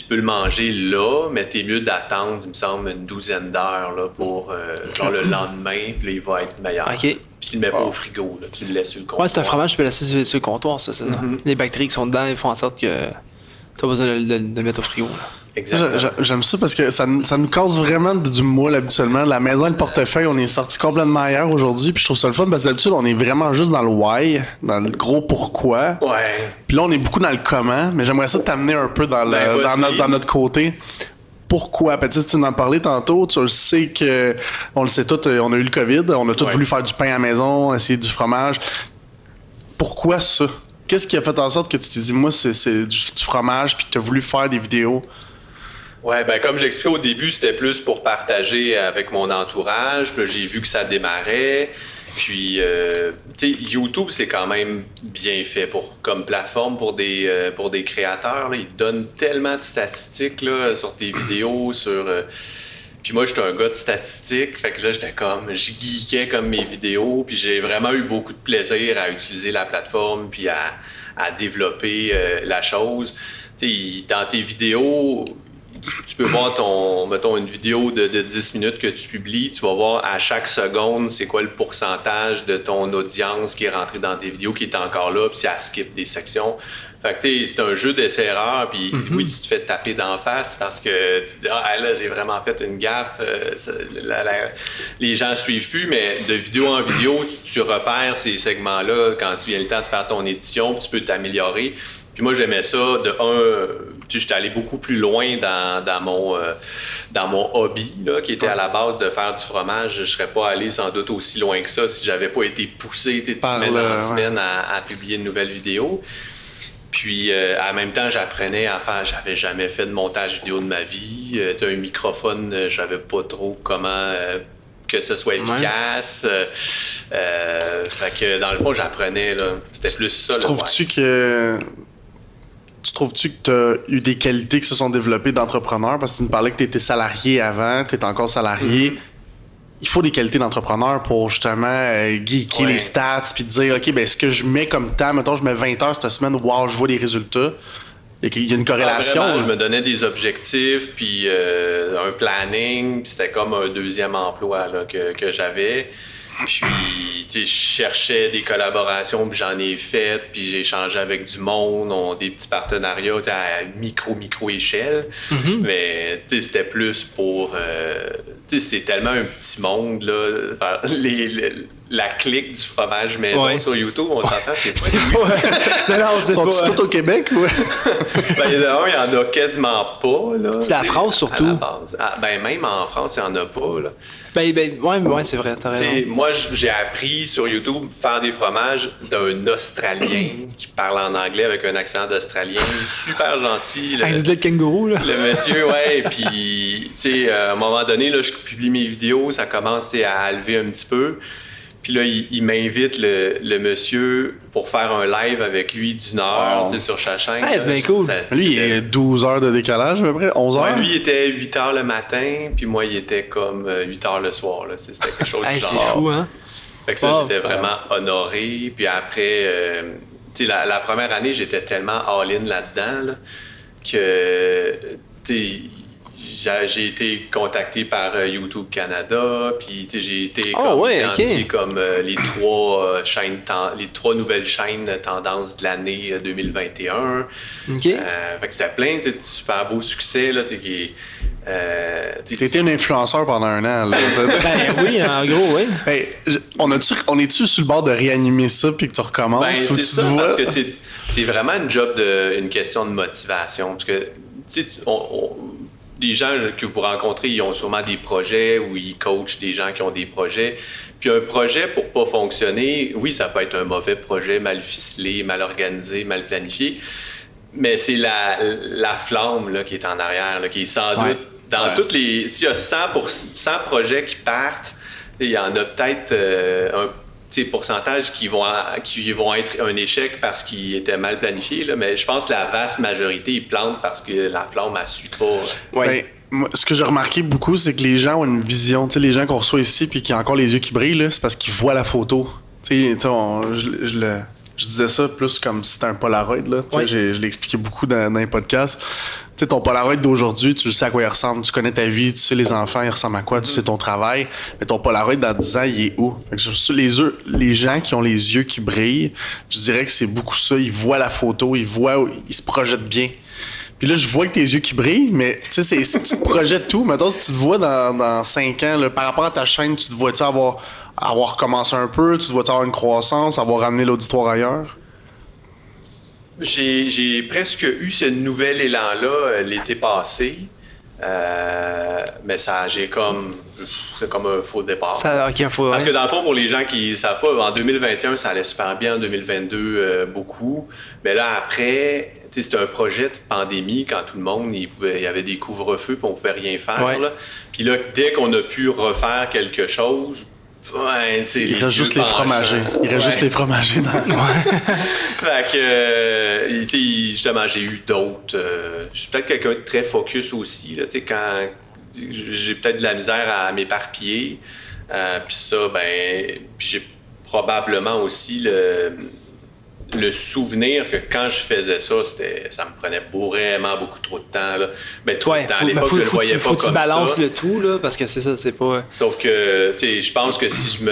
peux le manger là, mais t'es mieux d'attendre, il me semble, une douzaine d'heures là, pour genre le lendemain, puis là, il va être meilleur. OK. Puis tu le mets pas au frigo, là, tu le laisses sur le comptoir. Ouais, c'est un fromage que tu peux laisser sur le comptoir, ça, c'est ça. Les bactéries qui sont dedans, ils font en sorte que t'as pas besoin de le mettre au frigo. Là. Exactement. J'aime ça parce que ça nous cause vraiment du moule habituellement. La maison et le portefeuille, on est sorti complètement ailleurs aujourd'hui. Puis je trouve ça le fun parce que d'habitude, on est vraiment juste dans le why, dans le gros pourquoi. Ouais. Puis là, on est beaucoup dans le comment. Mais j'aimerais ça t'amener un peu dans notre côté. Pourquoi? Tu m'en parlais tantôt, tu le sais que, on le sait tous, on a eu le COVID, on a tous voulu faire du pain à la maison, essayer du fromage. Pourquoi ça? Qu'est-ce qui a fait en sorte que tu t'es dit, moi, c'est du fromage, puis que tu as voulu faire des vidéos? Ouais, ben comme j'expliquais au début, c'était plus pour partager avec mon entourage. Puis j'ai vu que ça démarrait. Puis, tu sais, YouTube, c'est quand même bien fait comme plateforme pour des créateurs. Là. Ils te donnent tellement de statistiques là, sur tes vidéos, Puis moi, j'étais un gars de statistiques. Fait que là, je geekais comme mes vidéos. Puis j'ai vraiment eu beaucoup de plaisir à utiliser la plateforme puis à développer la chose. Tu sais, dans tes vidéos... Tu peux voir mettons, une vidéo de 10 minutes que tu publies, tu vas voir à chaque seconde c'est quoi le pourcentage de ton audience qui est rentré dans tes vidéos, qui est encore là, puis elle skip des sections. Fait que c'est un jeu d'essai-erreur, puis oui, tu te fais taper d'en face parce que tu te dis « Ah, là, j'ai vraiment fait une gaffe, les gens suivent plus » mais de vidéo en vidéo, tu repères ces segments-là quand tu viens le temps de faire ton édition, puis tu peux t'améliorer. Puis moi, j'aimais ça. J'étais allé beaucoup plus loin dans mon hobby, là, qui était à la base de faire du fromage. Je serais pas allé sans doute aussi loin que ça si j'avais pas été poussé de semaine en semaine à publier une nouvelle vidéo. Puis, en même temps, j'apprenais à faire... J'avais jamais fait de montage vidéo de ma vie. Un microphone, je savais pas trop comment... que ce soit efficace. Fait que, dans le fond, j'apprenais, là. C'était plus ça, Tu trouves-tu que tu as eu des qualités qui se sont développées d'entrepreneur? Parce que tu me parlais que tu étais salarié avant, tu es encore salarié. Il faut des qualités d'entrepreneur pour justement geeker les stats puis te dire, OK, ben ce que je mets comme temps, mettons, je mets 20 heures cette semaine, wow, je vois des résultats. Il y a une corrélation. Vraiment, je me donnais des objectifs, puis un planning, puis c'était comme un deuxième emploi là, que j'avais. Puis, tu sais, je cherchais des collaborations, puis j'en ai fait, puis j'ai échangé avec du monde, des petits partenariats à micro-échelle. Mais, tu sais, c'était plus pour... tu sais, c'est tellement un petit monde, là. La clique du fromage maison sur YouTube, on s'entend, c'est pas... Non, c'est Sont-ils tous au Québec? Ou... ben, il y en a quasiment pas, là. C'est la France, surtout. À la base. Ben, même en France, il n'y en a pas, là. Ouais, c'est vrai, t'as raison. Moi, j'ai appris sur YouTube faire des fromages d'un Australien qui parle en anglais avec un accent d'Australien. Super gentil. Un de kangourou, là. Le monsieur, ouais. Puis, tu sais, à un moment donné, là, je publie mes vidéos, ça commence à lever un petit peu. Puis là, il m'invite, le monsieur, pour faire un live avec lui d'une heure sur sa chaîne. C'est bien cool. Lui, il est 12 heures de décalage, à peu près, 11 heures. Ouais, lui, il était 8 heures le matin, puis moi, il était comme 8 heures le soir. Là. C'était quelque chose de genre. C'est fou, hein? Fait que ça, j'étais vraiment honoré. Puis après, tu sais, la première année, j'étais tellement all-in là-dedans là, que, tu sais, j'ai été contacté par YouTube Canada, puis j'ai été identifié comme les trois nouvelles chaînes tendances de l'année 2021. Fait que c'était plein de super beaux succès. Là, t'étais un influenceur pendant un an. Là. Ben oui, en gros, oui. Hey, on est-tu sur le bord de réanimer ça puis que tu recommences? Ben, c'est ça, parce que c'est vraiment une question de motivation. Parce que tu sais, les gens que vous rencontrez, ils ont sûrement des projets ou ils coachent des gens qui ont des projets. Puis un projet, pour pas fonctionner, oui, ça peut être un mauvais projet, mal ficelé, mal organisé, mal planifié, mais c'est la flamme là, qui est en arrière, là, qui est sans doute dans toutes les... S'il y a 100 projets qui partent, il y en a peut-être un pourcentage qui vont être un échec parce qu'ils étaient mal planifiés, là, mais je pense que la vaste majorité, ils plantent parce que la flamme ne suit pas. Ben, moi, ce que j'ai remarqué beaucoup, c'est que les gens ont une vision. Les gens qu'on reçoit ici puis qui ont encore les yeux qui brillent, là, c'est parce qu'ils voient la photo. Je disais ça plus comme si c'était un Polaroid. Là. Je l'ai expliqué beaucoup dans les podcasts. T'sais, ton Polaroid d'aujourd'hui, tu sais à quoi il ressemble, tu connais ta vie, tu sais les enfants, ils ressemblent à quoi, tu sais ton travail. Mais ton Polaroid dans 10 ans, il est où? Fait que les gens qui ont les yeux qui brillent, je dirais que c'est beaucoup ça. Ils voient la photo, ils se projettent bien. Puis là, je vois que tes yeux qui brillent, mais tu sais, si tu te projettes tout, mettons, si tu te vois dans 5 ans, là, par rapport à ta chaîne, tu te vois-tu avoir recommencé un peu, tu te vois-tu avoir une croissance, avoir ramené l'auditoire ailleurs? J'ai presque eu ce nouvel élan-là l'été passé, mais c'est comme un faux départ. Parce que dans le fond, pour les gens qui ne savent pas, en 2021, ça allait super bien, en 2022, beaucoup. Mais là, après, c'était un projet de pandémie quand tout le monde, il y avait des couvre-feux et on ne pouvait rien faire. Là. Puis là, dès qu'on a pu refaire quelque chose, il reste juste les fromagers. Il reste juste les fromagers dans Fait que, justement, j'ai eu d'autres. Je suis peut-être quelqu'un de très focus aussi. Là, quand j'ai peut-être de la misère à m'éparpiller. Puis ça, puis j'ai probablement aussi le souvenir que quand je faisais ça, ça me prenait vraiment beaucoup trop de temps. Là. Mais trop de temps. À l'époque, je le voyais pas comme ça. Faut que tu balances le tout, là, parce que c'est ça, c'est pas... Sauf que, je pense que si je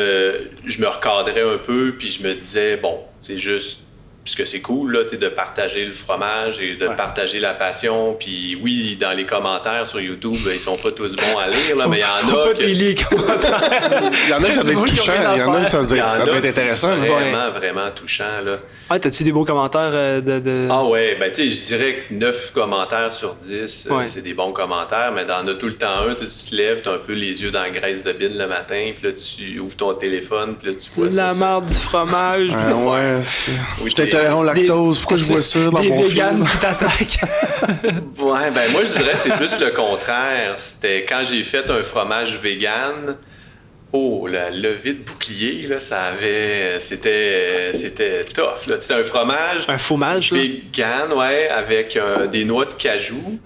me recadrais un peu, puis je me disais, bon, c'est juste... Puisque c'est cool là, de partager le fromage et de partager la passion. Puis oui, dans les commentaires sur YouTube, ils sont pas tous bons à lire, là, mais il y en a. Les commentaires. Il y en a qui ça doit être touchant, il y en a qui ça doit être intéressant. Vraiment touchant. Là. Ouais, t'as-tu des beaux commentaires Ah ouais, je dirais que 9 commentaires sur 10, c'est des bons commentaires, mais t'en as tout le temps un, tu te lèves, t'as un peu les yeux dans la graisse de bine le matin, puis là tu ouvres ton téléphone, puis là tu vois ça. La merde du fromage. C'est intolérant au lactose. Pourquoi je vois ça dans mon film? Des véganes qui t'attaquent. Moi, je dirais que c'est plus le contraire. C'était quand j'ai fait un fromage vegan. Oh, la levée de bouclier, là, c'était tough. Là. C'était un fromage. Un fromage, vegan, avec des noix de cajou.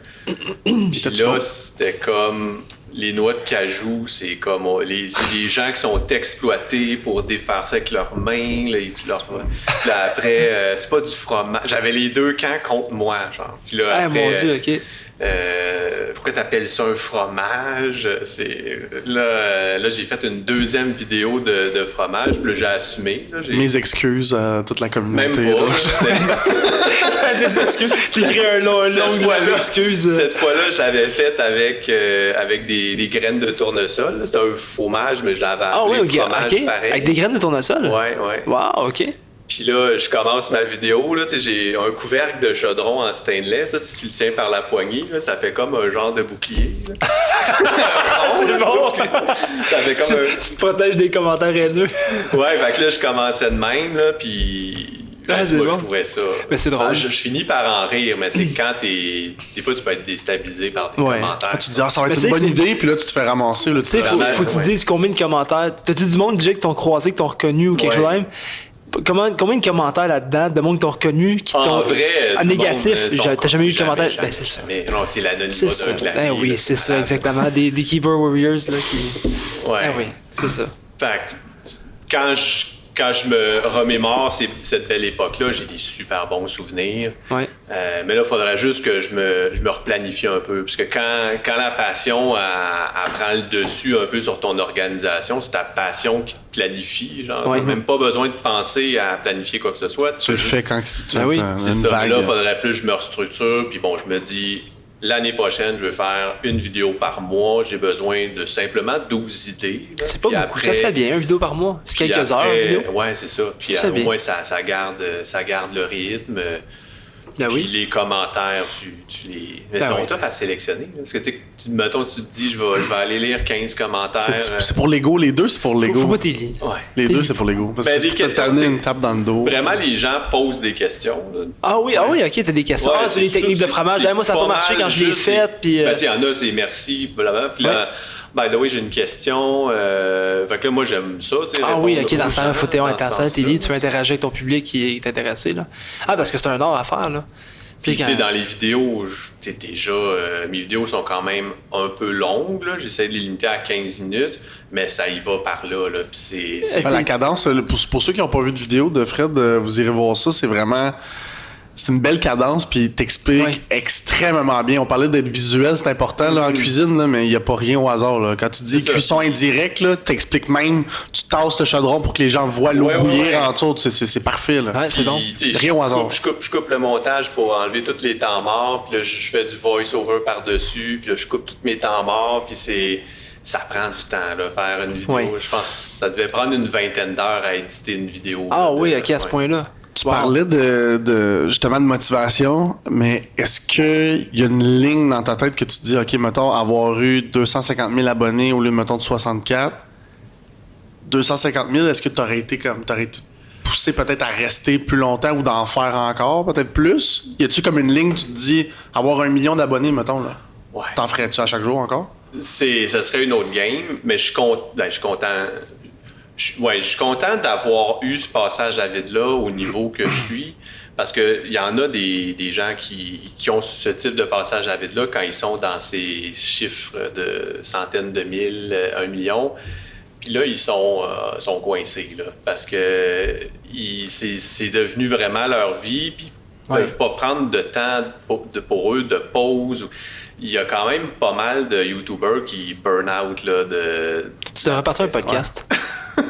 Puis là, c'était comme... Les noix de cajou, c'est comme les gens qui sont exploités pour défaire ça avec leurs mains. Là, après, c'est pas du fromage. J'avais les deux camps contre moi, genre. Puis là, après, mon Dieu, OK. Pourquoi t'appelles ça un fromage? Là, j'ai fait une deuxième vidéo de fromage, puis là, j'ai assumé. Là, Mes excuses à toute la communauté. Même pas. Des excuses. T'as écrit un long d'excuses. Cette fois-là, je l'avais faite avec des graines de tournesol. C'était un fromage, mais je l'avais appelé fromage pareil. Avec des graines de tournesol? Ouais. Wow, OK. Puis là, je commence ma vidéo, là, j'ai un couvercle de chaudron en stainless, là, si tu le tiens par la poignée, là, ça fait comme un genre de bouclier. C'est bon! Ça fait comme tu te protèges des commentaires haineux. Ouais, fait que là, je commençais de même, là, puis... je trouvais ça... Mais c'est drôle. Je finis par en rire, mais c'est quand des fois, tu peux être déstabilisé par des commentaires. Tu te dis, ça va être une bonne idée, puis là, tu te fais ramasser. Tu sais, faut que tu te dises combien de commentaires... T'as-tu du monde déjà qui t'ont croisé, qui t'ont reconnu ou quelque chose de même? Combien de commentaires là-dedans de monde qui t'ont reconnu, qui t'ont... En vrai, négatif, t'as jamais eu de commentaires? Jamais, c'est ça. Non, c'est l'anonymat d'un clavier. Oui, c'est ça, exactement. Des keyboard warriors là, qui... Ouais. Oui, c'est ça. Fait que quand je me remémore cette belle époque-là, j'ai des super bons souvenirs. Ouais. Mais là, il faudrait juste que je me replanifie un peu. Parce que quand la passion elle prend le dessus un peu sur ton organisation, c'est ta passion qui te planifie. Genre, t'as même pas besoin de penser à planifier quoi que ce soit. Tu le fais quand tu as c'est une ça. vague. Là, il faudrait plus que je me restructure. Puis bon, je me dis... L'année prochaine, je vais faire une vidéo par mois. J'ai besoin de simplement 12 idées. Là. C'est pas beaucoup. Après, ça serait bien, une vidéo par mois. C'est quelques heures, une vidéo. Ouais, c'est ça. Puis au moins, ça garde le rythme. Ben Puis oui. les commentaires, tu les. Mais Ben ils sont oui. tough à sélectionner. Là. Parce que, mettons, tu te dis, je vais aller lire 15 commentaires. C'est pour l'ego, les deux, c'est pour l'ego. Faut pas t'y lire. Ouais. Les deux, c'est pour l'ego. Parce Ben, que des c'est questions, t'amener c'est- une tape dans le dos. Vraiment, les gens posent des questions. Là. Ah oui, ok, t'as des questions. Ouais, Sur les techniques de fromage. c'est Moi, ça n'a pas marché mal quand je l'ai juste fait. Puis, Ben, il y en a, c'est merci, blablabla. Puis là, by the way, j'ai une question. Fait que là, moi, j'aime ça. Ah oui, ok, dans ce temps-là, temps, faut t'être intéressant, t'es libre, tu veux interagir avec ton public qui est intéressé. Là. Ah, parce que c'est un art à faire. Là. Puis, tu sais, dans les vidéos, déjà, mes vidéos sont quand même un peu longues. Là. J'essaie de les limiter à 15 minutes, mais ça y va par là. Là. Puis c'est La cadence, pour ceux qui n'ont pas vu de vidéo de Fred, vous irez voir ça, c'est vraiment... C'est une belle cadence, puis il t'explique extrêmement bien. On parlait d'être visuel, c'est important là, en cuisine, là, mais il n'y a pas rien au hasard. Là. Quand tu dis cuisson indirecte, là, t'expliques même, tu tasses le chaudron pour que les gens voient l'eau bouillir en dessous. C'est parfait. Là. Ouais, c'est bon. Rien au hasard. Je coupe le montage pour enlever tous les temps morts, puis là, je fais du voice-over par-dessus, puis là, je coupe tous mes temps morts, puis ça prend du temps, là, faire une vidéo. Ouais. Je pense que ça devait prendre une vingtaine d'heures à éditer une vidéo. Ah là, oui, ok, à ce ouais. point-là. Tu parlais de justement de motivation, mais est-ce qu'il y a une ligne dans ta tête que tu te dis, OK, mettons, avoir eu 250 000 abonnés au lieu, mettons, de 64, 250 000, est-ce que tu aurais été poussé peut-être à rester plus longtemps ou d'en faire encore, peut-être plus? Y a-tu comme une ligne, tu te dis, avoir 1 million d'abonnés, mettons, là? Ouais. T'en ferais-tu à chaque jour encore? Ça serait une autre game, mais je suis content. Je suis content d'avoir eu ce passage à vide-là au niveau que je suis, parce qu'il y en a des gens qui ont ce type de passage à vide-là quand ils sont dans ces chiffres de centaines de mille, 1 million. Puis là, ils sont coincés, là, parce que c'est devenu vraiment leur vie, puis ils ne peuvent pas prendre de temps pour eux de pause. Il y a quand même pas mal de YouTubers qui burn out. Là, Tu devrais partir un podcast. Tu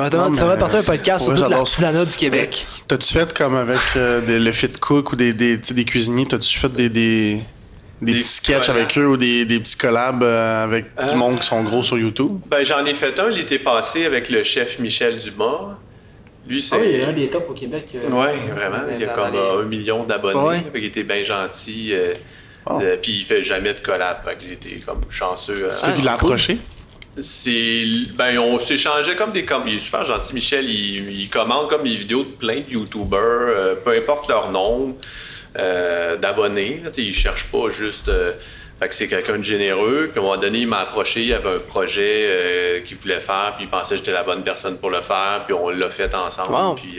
devrais partir un podcast sur ouais, toute j'adore l'artisanat du Québec. T'as-tu fait comme avec le Fit Cook ou des cuisiniers, t'as-tu fait des petits sketchs collabs. avec eux ou des petits collabs avec du monde qui sont gros sur YouTube? Ben, j'en ai fait un l'été passé avec le chef Michel Dumas. Lui, c'est... il y a un des tops au Québec. Oui, vraiment. Il y a comme 1 million d'abonnés. Ouais. Fait qu'il était bien gentil. Puis il fait jamais de collab. Fait que j'ai été comme chanceux. C'est toi qui l'as approché? On s'échangeait comme il est super gentil, Michel. Il commande comme les vidéos de plein de YouTubers, peu importe leur nombre d'abonnés. Là, il cherche pas juste. Fait que c'est quelqu'un de généreux. Puis à un moment donné, il m'a approché. Il y avait un projet qu'il voulait faire. Puis il pensait que j'étais la bonne personne pour le faire. Puis on l'a fait ensemble. Wow. Puis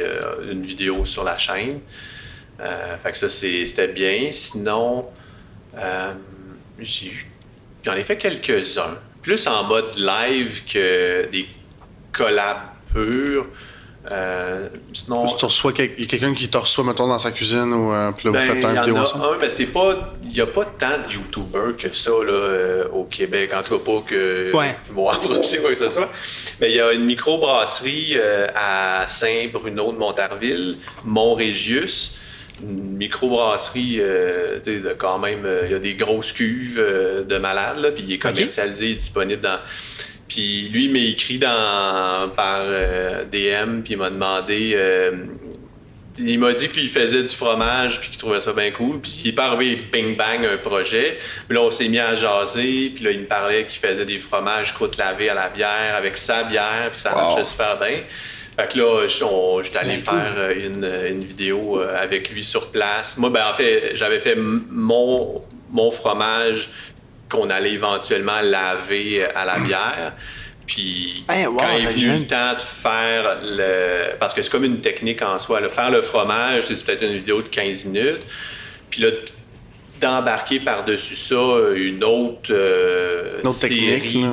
une vidéo sur la chaîne. Fait que ça, c'était bien. Sinon, j'en ai fait quelques-uns. Plus en mode live que des collabs purs. Sinon, Il y a quelqu'un qui te reçoit, mettons, dans sa cuisine ou puis là, vous faites il une y en vidéo a ensemble? il n'y a pas tant de YouTubers que ça là, au Québec. En tout cas, pas que ils vont approcher quoi que ce soit. Mais il y a une microbrasserie à Saint-Bruno de Montarville, Montrégius. Une microbrasserie, quand même, il y a des grosses cuves de malades, là, puis il est commercialisé, il est disponible dans... Puis lui, il m'a écrit par DM, puis il m'a demandé... il m'a dit qu'il faisait du fromage, puis qu'il trouvait ça bien cool, puis il est pas arrivé bing-bang un projet. Puis là, on s'est mis à jaser, puis là, il me parlait qu'il faisait des fromages croûte lavée à la bière, avec sa bière, puis ça marchait super bien. Fait que là, j'étais allé faire une vidéo avec lui sur place. Moi, en fait, j'avais fait mon fromage qu'on allait éventuellement laver à la bière. Puis quand il est venu le temps de faire parce que c'est comme une technique en soi. Là, faire le fromage, c'est peut-être une vidéo de 15 minutes. Puis là, d'embarquer par-dessus ça une autre série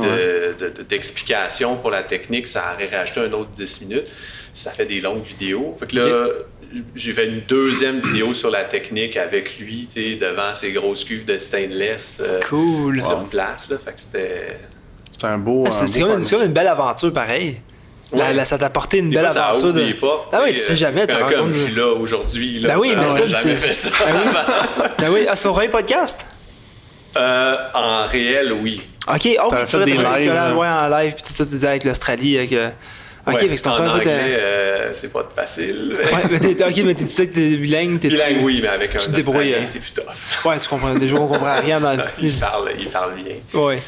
d'explications pour la technique, ça aurait rajouté un autre 10 minutes. Ça fait des longues vidéos. Fait que là, j'ai fait une deuxième vidéo sur la technique avec lui, tu sais, devant ses grosses cuves de stainless sur place. Là. Fait que c'était un beau... c'est comme une belle aventure, pareil. Ouais. Ça t'a apporté une belle ça aventure. ouvre des portes. Ah oui, tu sais jamais. Comme je suis là aujourd'hui. Là, ben oui, mais ça, jamais fait ça. Ben oui, c'est ton premier podcast? En réel, oui. OK, T'as fait des lives. Ouais, en live, puis tout ça, tu disais avec l'Australie, avec... Ok, fait que c'est en un peu anglais, c'est pas facile. Ouais, mais tu sais que t'es bilingue, Bilingue, oui, mais avec un tu te débrouilles. Australien, c'est plus tough. Ouais, tu comprends. Déjà, on comprend rien dans Il parle bien. Ouais.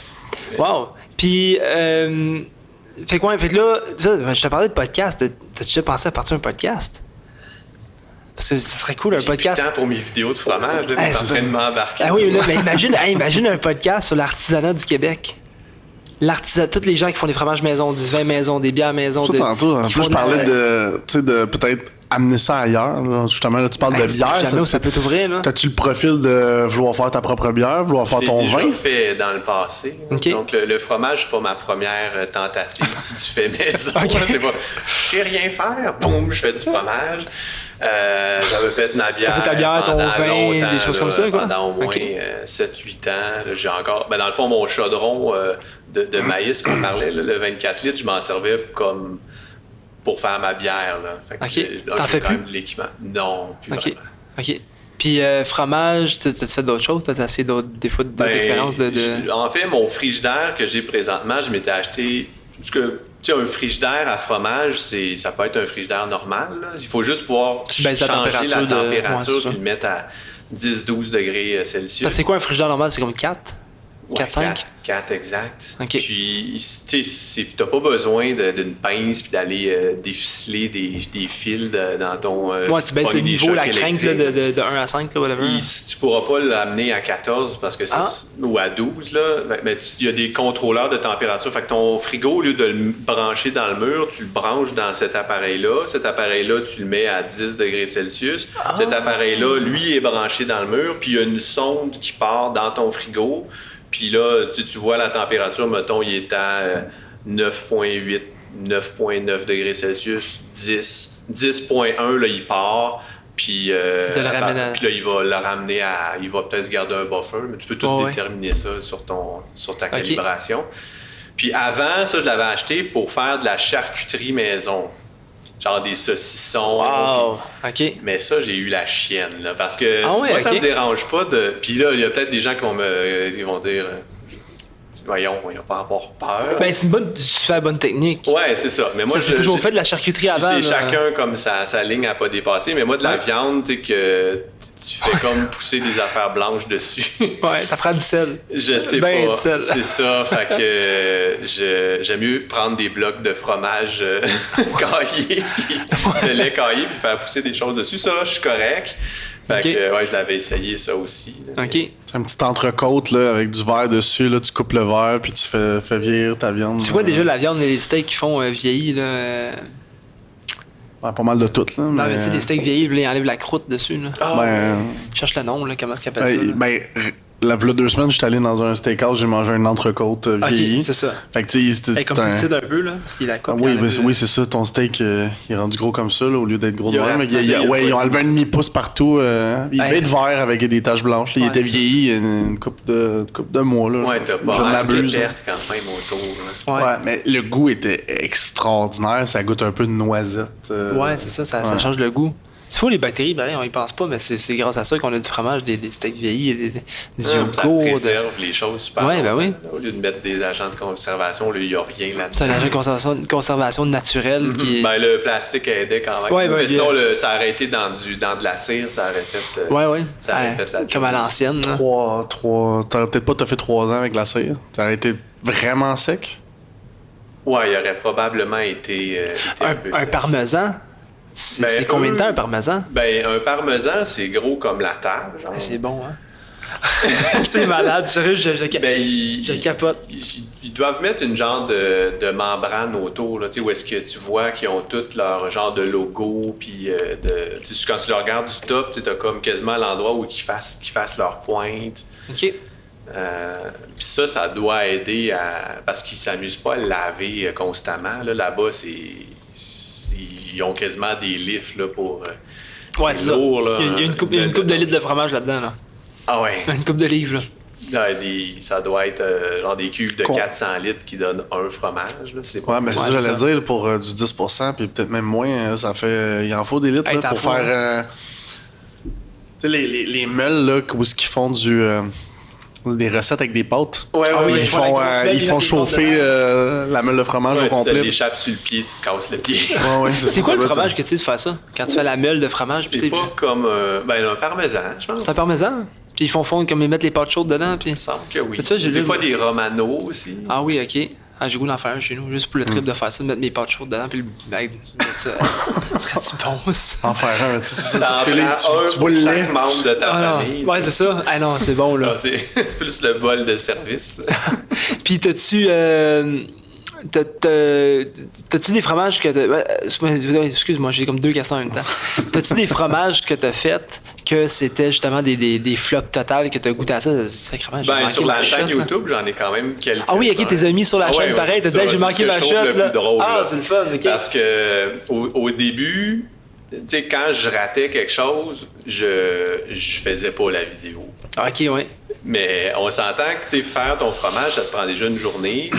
Wow. Puis, fait quoi? Fait que là, je te parlais de podcast. T'as-tu déjà pensé à partir d'un podcast? Parce que ça serait cool, un podcast. J'ai plus de temps pour mes vidéos de fromage, là, Hey, t'es en train de m'embarquer. Ah oui, là, mais imagine un podcast sur l'artisanat du Québec. Tous les gens qui font des fromages maison, du vin maison, des bières maison. Tantôt, en plus, je parlais de peut-être amener ça ailleurs. Là. Justement, là, tu parles de bière. Jamais où ça peut t'ouvrir, là. T'as-tu le profil de vouloir faire ta propre bière, vouloir faire ton vin? Je l'ai déjà fait dans le passé. Okay. Donc, le fromage, c'est pas ma première tentative du fait maison. Okay. C'est pas, je sais rien faire, boum, je fais du fromage. J'avais fait ma bière. T'as fait ta bière, ton vin, longtemps, des choses comme ça, quoi? Pendant au moins 7-8 ans. Là, j'ai encore. Ben, dans le fond, mon chaudron de maïs qu'on parlait, là, le 24 litres, je m'en servais comme pour faire ma bière. Là. Fait que T'en fais quand plus? même de l'équipement. Non, plus vraiment. OK. Puis fromage, t'as-tu fait d'autres choses? T'as essayé des fois d'autres expériences de... En fait, mon frigidaire que j'ai présentement, je m'étais acheté... Parce que, tu sais, un frigidaire à fromage, ça peut être un frigidaire normal. Là. Il faut juste pouvoir changer la température puis le mettre à 10-12 degrés Celsius. Parce que c'est quoi un frigidaire normal? C'est comme 4? 4-5? 4, exact. Okay. Puis, tu sais, t'as pas besoin d'une pince puis d'aller déficeler des fils dans ton... Ouais, tu baisses le niveau, la crainte là, de 1 à 5, là, whatever. Tu pourras pas l'amener à 14 parce que ou à 12, là. Mais il y a des contrôleurs de température. Fait que ton frigo, au lieu de le brancher dans le mur, tu le branches dans cet appareil-là. Cet appareil-là, tu le mets à 10 degrés Celsius. Cet appareil-là, lui, est branché dans le mur. Puis il y a une sonde qui part dans ton frigo. Puis là, tu vois la température, mettons, il est à 9,8, 9,9 degrés Celsius, 10. 10,1, là, il part. Puis là, il va le ramener à... Il va peut-être se garder un buffer, mais tu peux tout déterminer ça sur ta calibration. Puis avant, ça, je l'avais acheté pour faire de la charcuterie maison. Genre des saucissons. Wow! OK. Mais ça, j'ai eu la chienne, là, parce que moi, ça me dérange pas de... Puis là, il y a peut-être des gens qui vont dire... Voyons, il va pas avoir peur. Ben, c'est tu fais la bonne technique. Ouais, c'est ça. Mais moi, c'est toujours fait de la charcuterie avant. C'est chacun comme sa ligne à pas dépasser. Mais moi, de la viande, tu sais, que tu fais comme pousser des affaires blanches dessus. Ouais, ça prend du sel. Je sais ben pas. Sel. C'est ça. Fait que j'aime mieux prendre des blocs de fromage caillé, de lait caillé, puis faire pousser des choses dessus. Ça, je suis correct. Fait que, je l'avais essayé, ça aussi. Là. OK. C'est un petit entrecôte, là, avec du verre dessus, là, tu coupes le verre, puis tu fais vieillir ta viande. C'est quoi déjà la viande et les steaks qui font vieillir, là? Ouais, pas mal de tout, là. Non, mais tu sais, les steaks vieillis, ils enlèvent la croûte dessus, là. Je cherche le nom, là, comment est-ce qu'ils appellent ça? Là? Là, 2 semaines, j'étais allé dans un steakhouse, j'ai mangé une entrecôte vieillie. OK, c'est ça. Fait que, tu sais, c'était comme plus petite un peu, là, parce qu'il a la coupe. Oui, c'est ça. Ton steak, il est rendu gros comme ça, là, au lieu d'être gros de même. Ils ont enlevé un demi-pouce partout. Il est de vert avec des taches blanches. Là, il était vieilli une couple de mois, là. Ouais, t'as pas de perte quand même autour. Ouais, mais le goût était extraordinaire. Ça goûte un peu de noisette. Ouais, c'est ça. Ça change le goût. C'est fou, les bactéries, ben, on y pense pas, mais c'est grâce à ça qu'on a du fromage, des steaks vieillis, du yogourt. Ça préserve les choses super longtemps. Oui. Au lieu de mettre des agents de conservation, il n'y a rien là-dedans. C'est un agent de conservation naturelle qui est... Ben, le plastique aidait quand même. Ouais, sinon, ça aurait été dans de la cire, ça aurait fait... Ça aurait fait la comme à l'ancienne. T'aurais peut-être pas fait 3 ans avec la cire. T'aurais été vraiment sec. Ouais, il aurait probablement été un parmesan. C'est combien de temps un parmesan? Ben, un parmesan, c'est gros comme la table. Genre. C'est bon, hein? C'est malade, sérieux, je capote. Ils doivent mettre une genre de membrane autour, là, où est-ce que tu vois qu'ils ont tout leur genre de logo, puis quand tu le regardes du top, tu as comme quasiment l'endroit où ils fassent leur pointe. OK. Puis ça doit aider parce qu'ils s'amusent pas à le laver constamment. Là-bas, ils ont quasiment des lifts là, pour... c'est lourd, là. Il y a une coupe de litres de fromage là-dedans. Là. Ah ouais? Une coupe de livres. Là. Ça doit être genre des cuves de 400 litres qui donnent un fromage. Là. C'est mais c'est ça que j'allais dire. Pour du 10%, puis peut-être même moins, ça fait... Il en faut des litres là, pour faire... tu sais, les meules, là, où ils font du... Des recettes avec des pâtes. Ouais, Ah oui, ouais. Ils font chauffer la meule de fromage au Tu te complet. l'échappes sur le pied, tu te casses le pied. Ouais, C'est quoi le fromage que tu sais de faire ça? Quand tu fais la meule de fromage, C'est pas comme un parmesan, je pense. c'est un parmesan. Puis ils font fondre comme ils mettent les pâtes chaudes dedans. Puis... Il me semble que oui. Mais ça, j'ai des lu- fois des romano aussi. Ah oui, ok. Ah, j'ai goût d'en faire un chez nous, juste pour le trip de faire ça, de mettre mes pâtes chaudes dedans, puis le mettre ça. Ça serait-tu bon, ça? En faire un, c'est ça, T'en parce que là, prends un tu vois le pour lait. chaque membre de ta Ah, famille. non. Ouais, c'est ça. Ah non, c'est bon, là. Ah, c'est plus le bol de service. Puis t'as-tu... T'as-tu des fromages que excuse-moi, j'ai comme deux questions en même temps. T'as-tu des fromages que t'as fait que c'était justement des flops totales que t'as goûté à ça? Sacrément, j'ai manqué Sur ma la chaîne shot, là. YouTube, j'en ai quand même quelques. Ah oui, ok, t'es mis sur la chaîne, pareil. T'as dit, j'ai manqué ma shot, là. Ah, c'est le fun, ok. Parce que au début, tu sais, quand je ratais quelque chose, je faisais pas la vidéo. Ok, ouais. Mais on s'entend que, tu sais, faire ton fromage, ça te prend déjà une journée.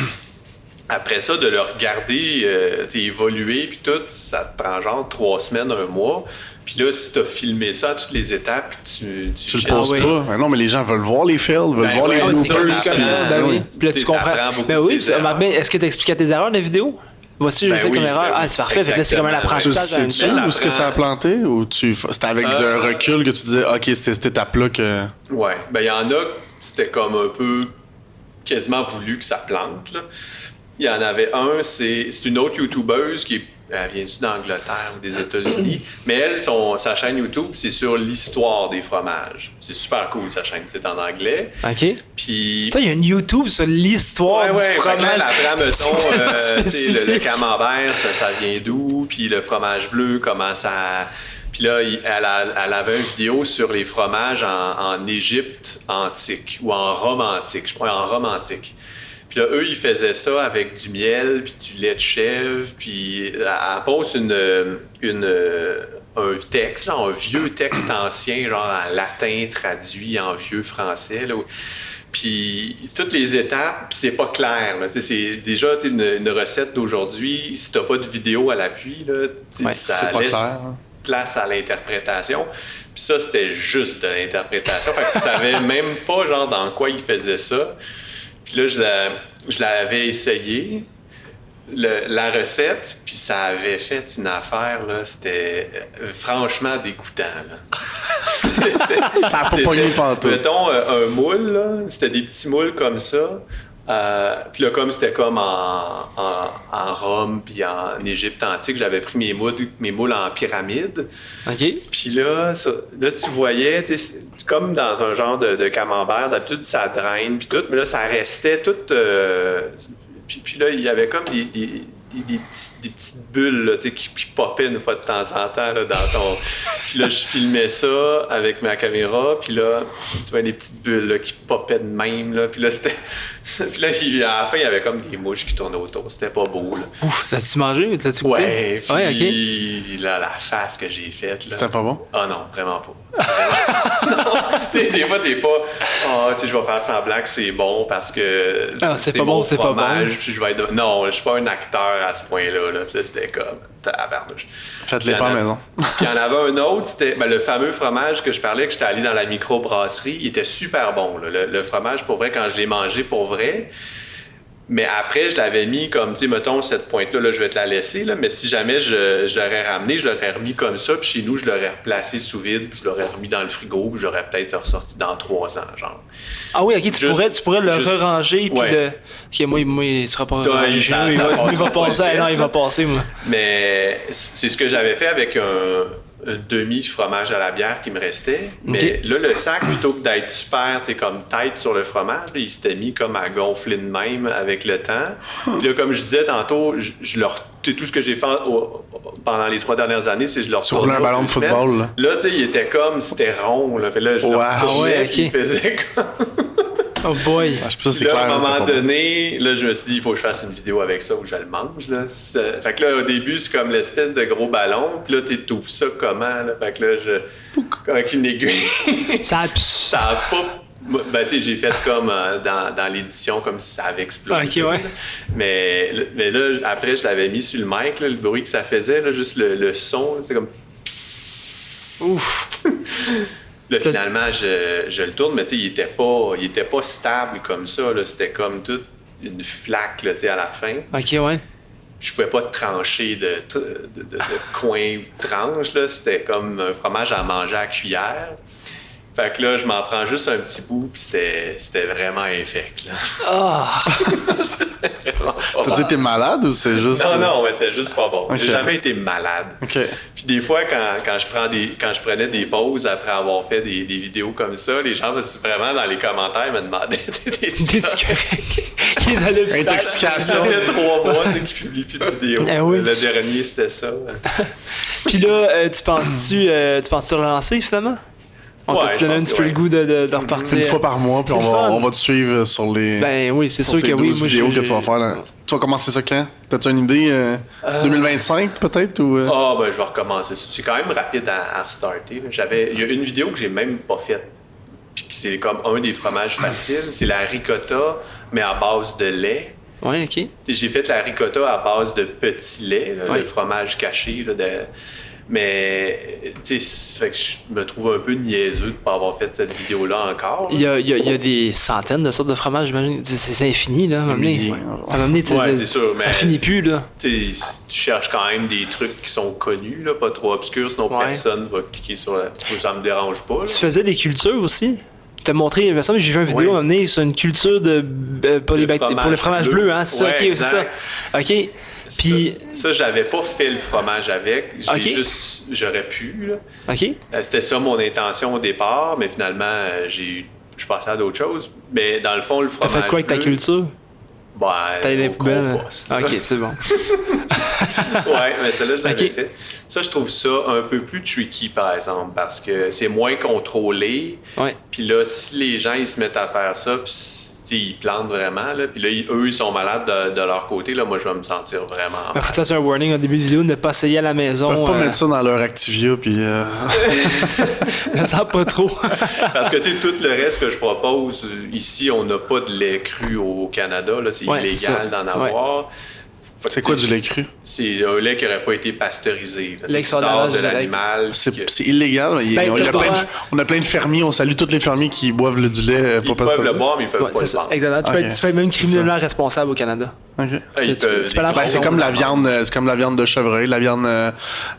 Après ça, de le regarder évoluer, puis tout, ça te prend genre 3 semaines, 1 mois. Puis là, si t'as filmé ça à toutes les étapes, puis Tu le cherches- poses oui. pas. Ben non, mais les gens veulent voir les fails, veulent voir les ouais, c'est ça, bloopers. t'apprends. Ben oui. oui. Puis là, tu comprends. T'apprends beaucoup Ben oui, des erreurs. ben, est-ce que t'expliquais tes erreurs dans la vidéo? Voici, j'ai Ben fait comme oui, erreur. ben Ah, oui. c'est parfait. Fait que là, c'est comme un Exactement, Tu apprentissage. sais-tu Mais ça où est-ce que ça a prend- planté? Ou c'était avec de recul que tu disais, OK, c'était cette étape-là que... Ouais, ben il y en a, c'était comme un peu quasiment voulu que ça plante, là. Il y en avait un, c'est une autre YouTubeuse qui elle vient-tu d'Angleterre ou des États-Unis, mais elle, sa chaîne YouTube, c'est sur l'histoire des fromages. C'est super cool, sa chaîne, c'est en anglais. OK. Puis... Ça, il y a une YouTube sur l'histoire du fait que là, fromage. elle apprend, mettons, C'est tellement tu sais, le spécifique. camembert, ça vient d'où, puis le fromage bleu, comment ça... Puis là, elle avait une vidéo sur les fromages en Égypte antique, ou en Rome antique, je crois, en Rome antique. Puis là, eux, ils faisaient ça avec du miel, puis du lait de chèvre, puis elle pose un texte, genre un vieux texte ancien, genre en latin traduit en vieux français, là, puis toutes les étapes, puis c'est pas clair. Là, c'est déjà une recette d'aujourd'hui, si t'as pas de vidéo à l'appui, là, Ouais, ça c'est pas laisse clair. place à l'interprétation. Puis ça, c'était juste de l'interprétation. Fait que tu savais même pas genre dans quoi il faisait ça. Puis là, je l'avais essayé, la recette, puis ça avait fait une affaire, là, c'était franchement dégoûtant. Là. Ça a pas pogné pantoute. Mettons, un moule, là, c'était des petits moules comme ça. Puis là, comme c'était comme en Rome puis en Égypte antique, j'avais pris mes moules en pyramide. OK. Puis là, tu voyais, c'est comme dans un genre de camembert, d'habitude, ça draine, puis tout, mais là, ça restait tout... puis là, il y avait comme des petites bulles là, qui popaient une fois de temps en temps là, dans ton... Puis là, je filmais ça avec ma caméra, puis là, tu vois des petites bulles là, qui popaient de même, là, puis là, c'était... Puis là, à la fin, il y avait comme des mouches qui tournaient autour. C'était pas beau, là. Ouf, t'as-tu mangé? T'as-tu goûté? Ouais, puis Ouais, OK. là, la face que j'ai faite, là... C'était pas bon? Ah non, vraiment pas. Des fois, t'es pas... Ah, tu sais, je vais faire semblant que c'est bon parce que... Ah, c'est pas bon, mon c'est pas fromage, bon. Puis je vais être... Non, je suis pas un acteur à ce point-là. Là. Puis là, c'était comme... Tabarnouche. Faites-les Puis pas à il y la en a- maison. Puis il y en avait un autre, c'était le fameux fromage que je parlais, que j'étais allé dans la microbrasserie. Il était super bon, là. Le fromage, pour vrai, quand je l'ai mangé pour vrai... Mais après, je l'avais mis comme, tu sais, mettons, cette pointe-là, là, je vais te la laisser, là, mais si jamais je l'aurais ramené, je l'aurais remis comme ça, puis chez nous, je l'aurais replacé sous vide, puis je l'aurais remis dans le frigo, puis j'aurais peut-être ressorti dans 3 ans, genre. Ah oui, OK, tu pourrais le juste- ranger, puis ouais. OK, moi, il sera pas Ouais, rangé chez nous, il va passera pas passer. le Ah, non, test, il va passer, moi. Mais c'est ce que j'avais fait avec un demi-fromage à la bière qui me restait. Mais Ok. là, le sac, plutôt que d'être super, tu sais, comme tête sur le fromage, là, il s'était mis comme à gonfler de même avec le temps. Puis là, comme je disais tantôt, tu sais, tout ce que j'ai fait pendant les 3 dernières années, c'est que je leur Tu roulais un ballon de football, là. Là, tu sais, il était comme, c'était rond. Là. Fait là, je le Wow. retournais, Ah ouais, puis il ok. faisait comme... Oh boy. Ah, je sais pas si c'est Puis là, clair. à un c'était moment pas bon. donné, là, je me suis dit, il faut que je fasse une vidéo avec ça où je le mange. Là. Fait que là, au début, c'est comme l'espèce de gros ballon. Puis là, tu t'ouvres ça comment? Là? Fait que là, avec une aiguille. Ça a... Ça a pas... Ben, tu sais, j'ai fait comme dans l'édition, comme si ça avait explosé. Ok, ouais. Mais là, après, je l'avais mis sur le mic, là, le bruit que ça faisait, là, juste le son, c'était comme... Ouf. Là, finalement, je le tourne, mais tu sais, il était pas stable comme ça. Là. C'était comme toute une flaque là, à la fin. OK, ouais. Je pouvais pas trancher de coin ou de tranche. Là. C'était comme un fromage à manger à cuillère. Fait que là, je m'en prends juste un petit bout, puis c'était vraiment infect. Là. Ah! C'était vraiment pas Peux-tu dire t'es malade ou c'est juste. Non, mais c'était juste pas bon. Okay. J'ai jamais été malade. OK. Puis des fois, quand je prenais des pauses après avoir fait des vidéos comme ça, les gens, vraiment dans les commentaires, me demandaient T'es-tu correct? Il est dans l'hôpital. Intoxication. Ça fait 3 mois qu'il publie plus de vidéos. Eh oui. Le dernier, c'était ça. Puis là, tu penses-tu relancer finalement? On Ouais, t'a-tu donné un petit peu le goût de repartir? Une fois par mois, puis C'est le fun. on va te suivre sur les. Ben oui, c'est sur sûr tes que oui. 12 vidéos que tu vas faire. Là. Tu vas commencer ça quand? T'as-tu une idée? 2025 peut-être? Ou, Ben je vais recommencer ça. C'est quand même rapide à restarter. Il y a une vidéo que j'ai même pas faite. Puis c'est comme un des fromages faciles. C'est la ricotta, mais à base de lait. Ouais, OK. J'ai fait la ricotta à base de petit lait, là, Ouais. le fromage caché. Là, mais, tu sais, fait que je me trouve un peu niaiseux de ne pas avoir fait cette vidéo-là encore. Il y a des centaines de sortes de fromages, j'imagine. C'est infini, là, à un moment donné. À un moment donné, Ouais, c'est sûr, ça mais- finit plus, là. Tu cherches quand même des trucs qui sont connus, là, pas trop obscurs, sinon Ouais. personne va cliquer sur la... Ça me dérange pas. Là. Tu faisais des cultures aussi? T'as montré, il me semble que j'ai vu une vidéo Ouais. à un moment donné sur une culture pour le fromage bleu, hein? C'est ça, Ouais, OK, c'est ça. exact. OK. Puis, Ça, j'avais pas fait le fromage avec. Ok. J'aurais pu, là. OK. C'était ça mon intention au départ, mais finalement, je passais à d'autres choses. Mais dans le fond, le T'as fromage fait quoi avec ta bleu, culture? Ben, T'as les au poubelles? compost, là. OK, c'est bon. Ouais, mais celle-là, je l'avais Ok. fait. Ça, je trouve ça un peu plus tricky, par exemple, parce que c'est moins contrôlé. Ouais. Puis là, si les gens, ils se mettent à faire ça, puis ils plantent vraiment, là, puis là, eux, ils sont malades de leur côté, là, moi, je vais me sentir vraiment Ben, mal. faut que ça soit un warning au début de vidéo de ne pas essayer à la maison. Ils peuvent pas mettre ça dans leur Activia, puis. Ça pas trop. Parce que, tu sais, tout le reste que je propose, ici, on n'a pas de lait cru au Canada, là, c'est Ouais, c'est illégal ça. d'en avoir. Fait que, C'est quoi tu sais, du lait cru? C'est un lait qui n'aurait pas été pasteurisé, là, Lait qui qui sort sort de de la vache l'animal. C'est illégal. Ben, On a plein de fermiers. On salue tous les fermiers qui boivent du lait Ils pas peuvent le pasteurisé. boire, mais ils peuvent Ouais, pas c'est le ça. vendre. Exactement. Ok. Tu peux être même criminellement responsable au Canada. OK. Ah, ils Tu peuvent- peux la des- Ben, c'est comme la viande, c'est comme la viande de chevreuil, la viande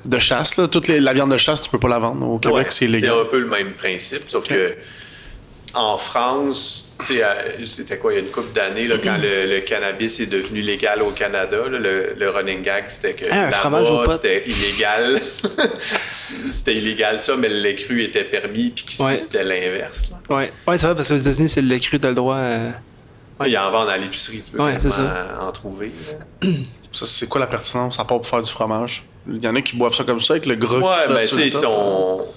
de chasse. Là. La viande de chasse, tu peux pas la vendre. Au Québec, Ouais, c'est illégal. C'est un peu le même principe, sauf que en France, tu sais, c'était quoi, il y a une couple d'années, là, quand le cannabis est devenu légal au Canada, là, le running gag, c'était que un fromage au là-bas, pot. c'était illégal. C'était illégal ça, mais le lait cru était permis, puis qu'ici, Ouais. c'était l'inverse. Là. Ouais, c'est vrai, parce qu'aux États-Unis, c'est le lait cru, t'as le droit. Ils en vendent à l'épicerie, tu peux Ouais, c'est vraiment en trouver. là. Ça, c'est quoi la pertinence à part pour faire du fromage? Il y en a qui boivent ça comme ça avec le gras qui Ouais, flotte ben sur tu le sais, top.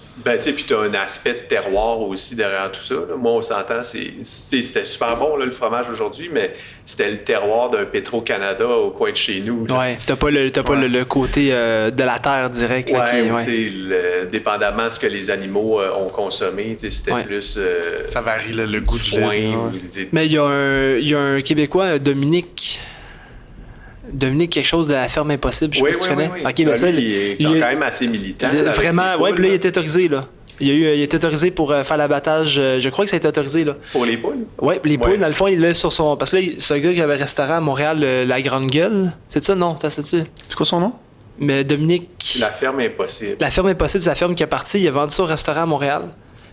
puis t'as un aspect de terroir aussi derrière tout ça. Là. Moi, on s'entend, c'était super bon là, le fromage aujourd'hui, mais c'était le terroir d'un Petro-Canada au coin de chez nous. Là. Ouais, t'as pas le côté de la terre direct. Là, Ouais, qui, ou, tu sais, dépendamment de ce que les animaux ont consommé, tu sais, c'était Ouais. plus Ça varie le goût du lait. foin. Ouais. ou des- Mais il y a un Québécois, Dominique quelque chose de la ferme impossible, je sais Oui, pas si tu oui, connais. oui, oui. Ok, mais Ben, ça, lui, il est il quand est- même assez militant. là, avec vraiment, ses ouais, poules, puis là, il là. était autorisé, là. Il est autorisé pour faire l'abattage, je crois que ça a été autorisé, là. Pour les poules? Ouais, puis les poules, Ouais. dans le fond, il est sur son. Parce que là, c'est un gars qui avait un restaurant à Montréal, La Grande Gueule. C'est ça, non? C'est ça? C'est quoi son nom? Mais Dominique. La ferme impossible. La ferme impossible, c'est la ferme qui est partie. Il a vendu ça au restaurant à Montréal.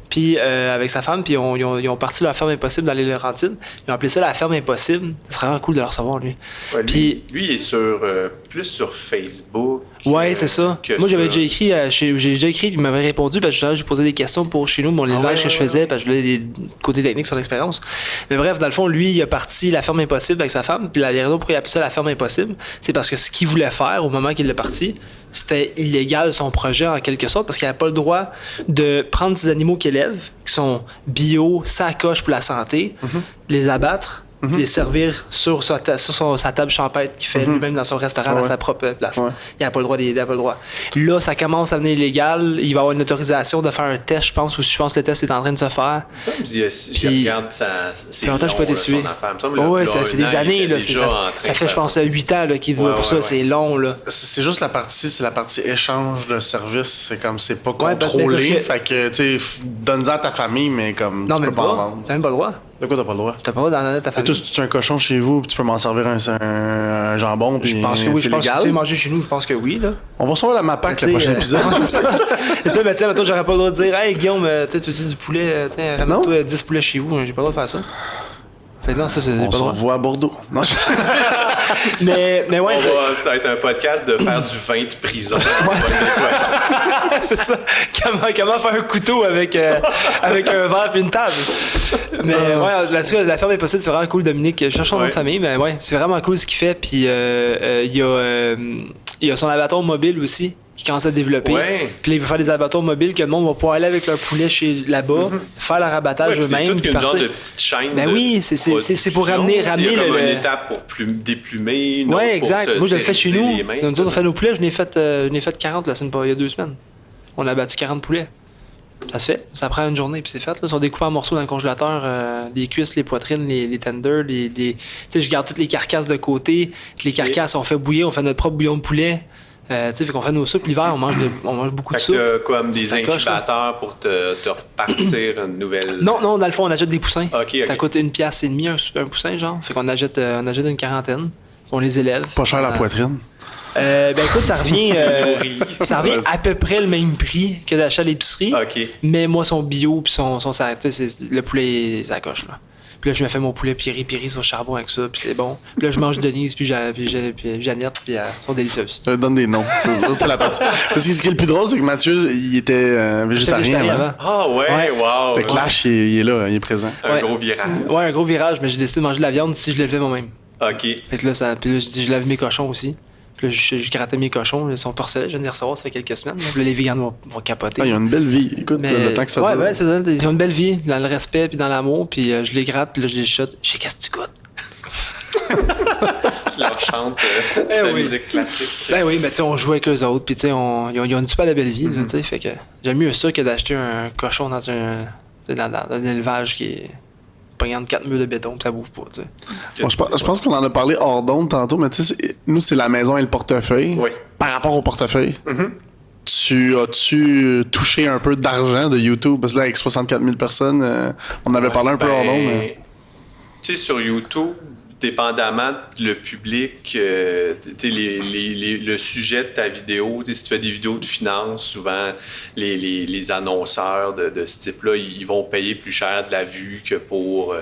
Puis avec sa femme, puis ils ont parti la ferme impossible dans les Laurentides. Ils ont appelé ça la ferme impossible. Ce serait vraiment cool de le recevoir, lui. Ouais, Puis- lui, il est plus sur Facebook. Ouais, c'est ça. que Moi, j'avais sur- déjà écrit, j'ai déjà écrit, puis il m'avait répondu, parce que j'ai posé des questions pour chez nous, mon élevage ouais, que je ouais, faisais, ouais. parce que je voulais des côtés techniques sur l'expérience. Mais bref, dans le fond, lui, il a parti la ferme impossible avec sa femme, puis la raison pour il a appelé ça la ferme impossible, c'est parce que ce qu'il voulait faire au moment qu'il l'a parti, c'était illégal son projet en quelque sorte, parce qu'il n'avait pas le droit de prendre ces animaux qu'il élève, qui sont bio, sacoche pour la santé, les abattre, puis les servir sur sa table champêtre qu'il fait lui-même dans son restaurant, dans sa propre place. Ouais. Il n'a pas le droit. Là, ça commence à devenir illégal. Il va avoir une autorisation de faire un test, je pense, ou je pense que le test est en train de se faire. Je regarde c'est longtemps que je peux pas été suivi. Oui, c'est des années. Là, ça fait, je pense, 8 ans qu'il veut pour ça. C'est long. Là. C'est juste la partie échange de services. C'est comme, c'est pas contrôlé. Fait que, tu sais, donne-en à ta famille, mais comme, tu peux pas en vendre. T'as même pas le droit. De quoi t'as pas le droit? T'as pas le droit d'en donner à ta famille. Toi, si tu as un cochon chez vous, puis tu peux m'en servir un jambon, puis je pense que oui. Je pense que si tu manger chez nous, je pense que oui. Là. On va recevoir la MAPAC le prochain épisode. C'est ça, mais tiens, maintenant, j'aurais pas le droit de dire, hey Guillaume, tu veux du poulet, ramène-toi 10 poulets chez vous. J'ai pas le droit de faire ça. Fait que non, ça, c'est pas le droit. On se revoit à Bordeaux. Non, mais ouais. Ça va être un podcast de faire du vin de prison. C'est ça. Comment faire un couteau avec un verre et une table. Mais ouais, là-dessus, la ferme est possible, c'est vraiment cool, Dominique. Je cherche son nom de famille, mais ouais, c'est vraiment cool ce qu'il fait. Puis il y a son abattoir mobile aussi qui commence à développer. Ouais. Puis là, il veut faire des abattoirs mobiles que le monde va pouvoir aller avec leur poulet là-bas, faire leur abattage eux-mêmes. C'est toute une genre de petite chaîne. Ben oui, c'est pour ramener il y a comme le. une étape pour déplumer. Oui, exact. Moi, je le fais chez nous. Nous autres, on fait nos poulets. Je n'ai fait 40 il y a 2 semaines. On a abattu 40 poulets. Ça se fait. Ça prend une journée, puis c'est fait. Là. Ils sont découpés en morceaux dans le congélateur. Les cuisses, les poitrines, les tenders. Tu sais, je garde toutes les carcasses de côté. Les carcasses, on fait bouillir. On fait notre propre bouillon de poulet. Tu sais, fait qu'on fait nos soupes l'hiver, on mange beaucoup de soupe. Fait que t'as comme des incubateurs pour te repartir une nouvelle... Non, dans le fond, on achète des poussins. Okay. Ça coûte 1,5$ un poussin, genre. Fait qu'on achète une quarantaine. On les élève. Pas cher la poitrine. Ben écoute, ça revient à peu près le même prix que d'achat à l'épicerie. Okay. Mais moi, son bio, puis le poulet, ça coche, là. Puis là, je me fais mon poulet piri sur le charbon avec ça, puis c'est bon. Puis là, je mange Denise, puis Jeannette, puis elles sont délicieuses. Je donne des noms. C'est la partie. Parce que ce qui est le plus drôle, c'est que Mathieu, il était végétarien avant. Ah ouais, wow. Le clash, il est là, il est présent. Un gros virage. Ouais, un gros virage, mais j'ai décidé de manger de la viande si je l'élevais moi-même. OK. Fait que là, je lave mes cochons aussi. Puis là, je grattais mes cochons, ils sont porcelés, je viens de les recevoir, ça fait quelques semaines. Puis là, les vegans vont capoter. Ah, ils ont une belle vie. Écoute, le temps que ça dure. Ouais, c'est ça. Ils ont une belle vie, dans le respect puis dans l'amour. Puis je les gratte, puis là, je les chute. Je sais qu'est-ce que tu goûtes. Tu leur chantes ta musique classique. Ben oui, mais tu sais, on joue avec eux autres. Puis tu sais, ils ont une super belle vie, tu sais. Fait que j'aime mieux ça que d'acheter un cochon dans un élevage qui est pogné entre 4 murs de béton, puis ça bouge pas, tu sais. Bon, je pense qu'on en a parlé hors d'onde tantôt, mais tu sais, nous, c'est la maison et le portefeuille. Oui. Par rapport au portefeuille, as-tu touché un peu d'argent de YouTube? Parce que là, avec 64 000 personnes, on avait parlé un peu hors d'onde. Mais... Tu sais, sur YouTube, dépendamment le public, le sujet de ta vidéo, si tu fais des vidéos de finance, souvent les annonceurs de ce type-là, ils vont payer plus cher de la vue que pour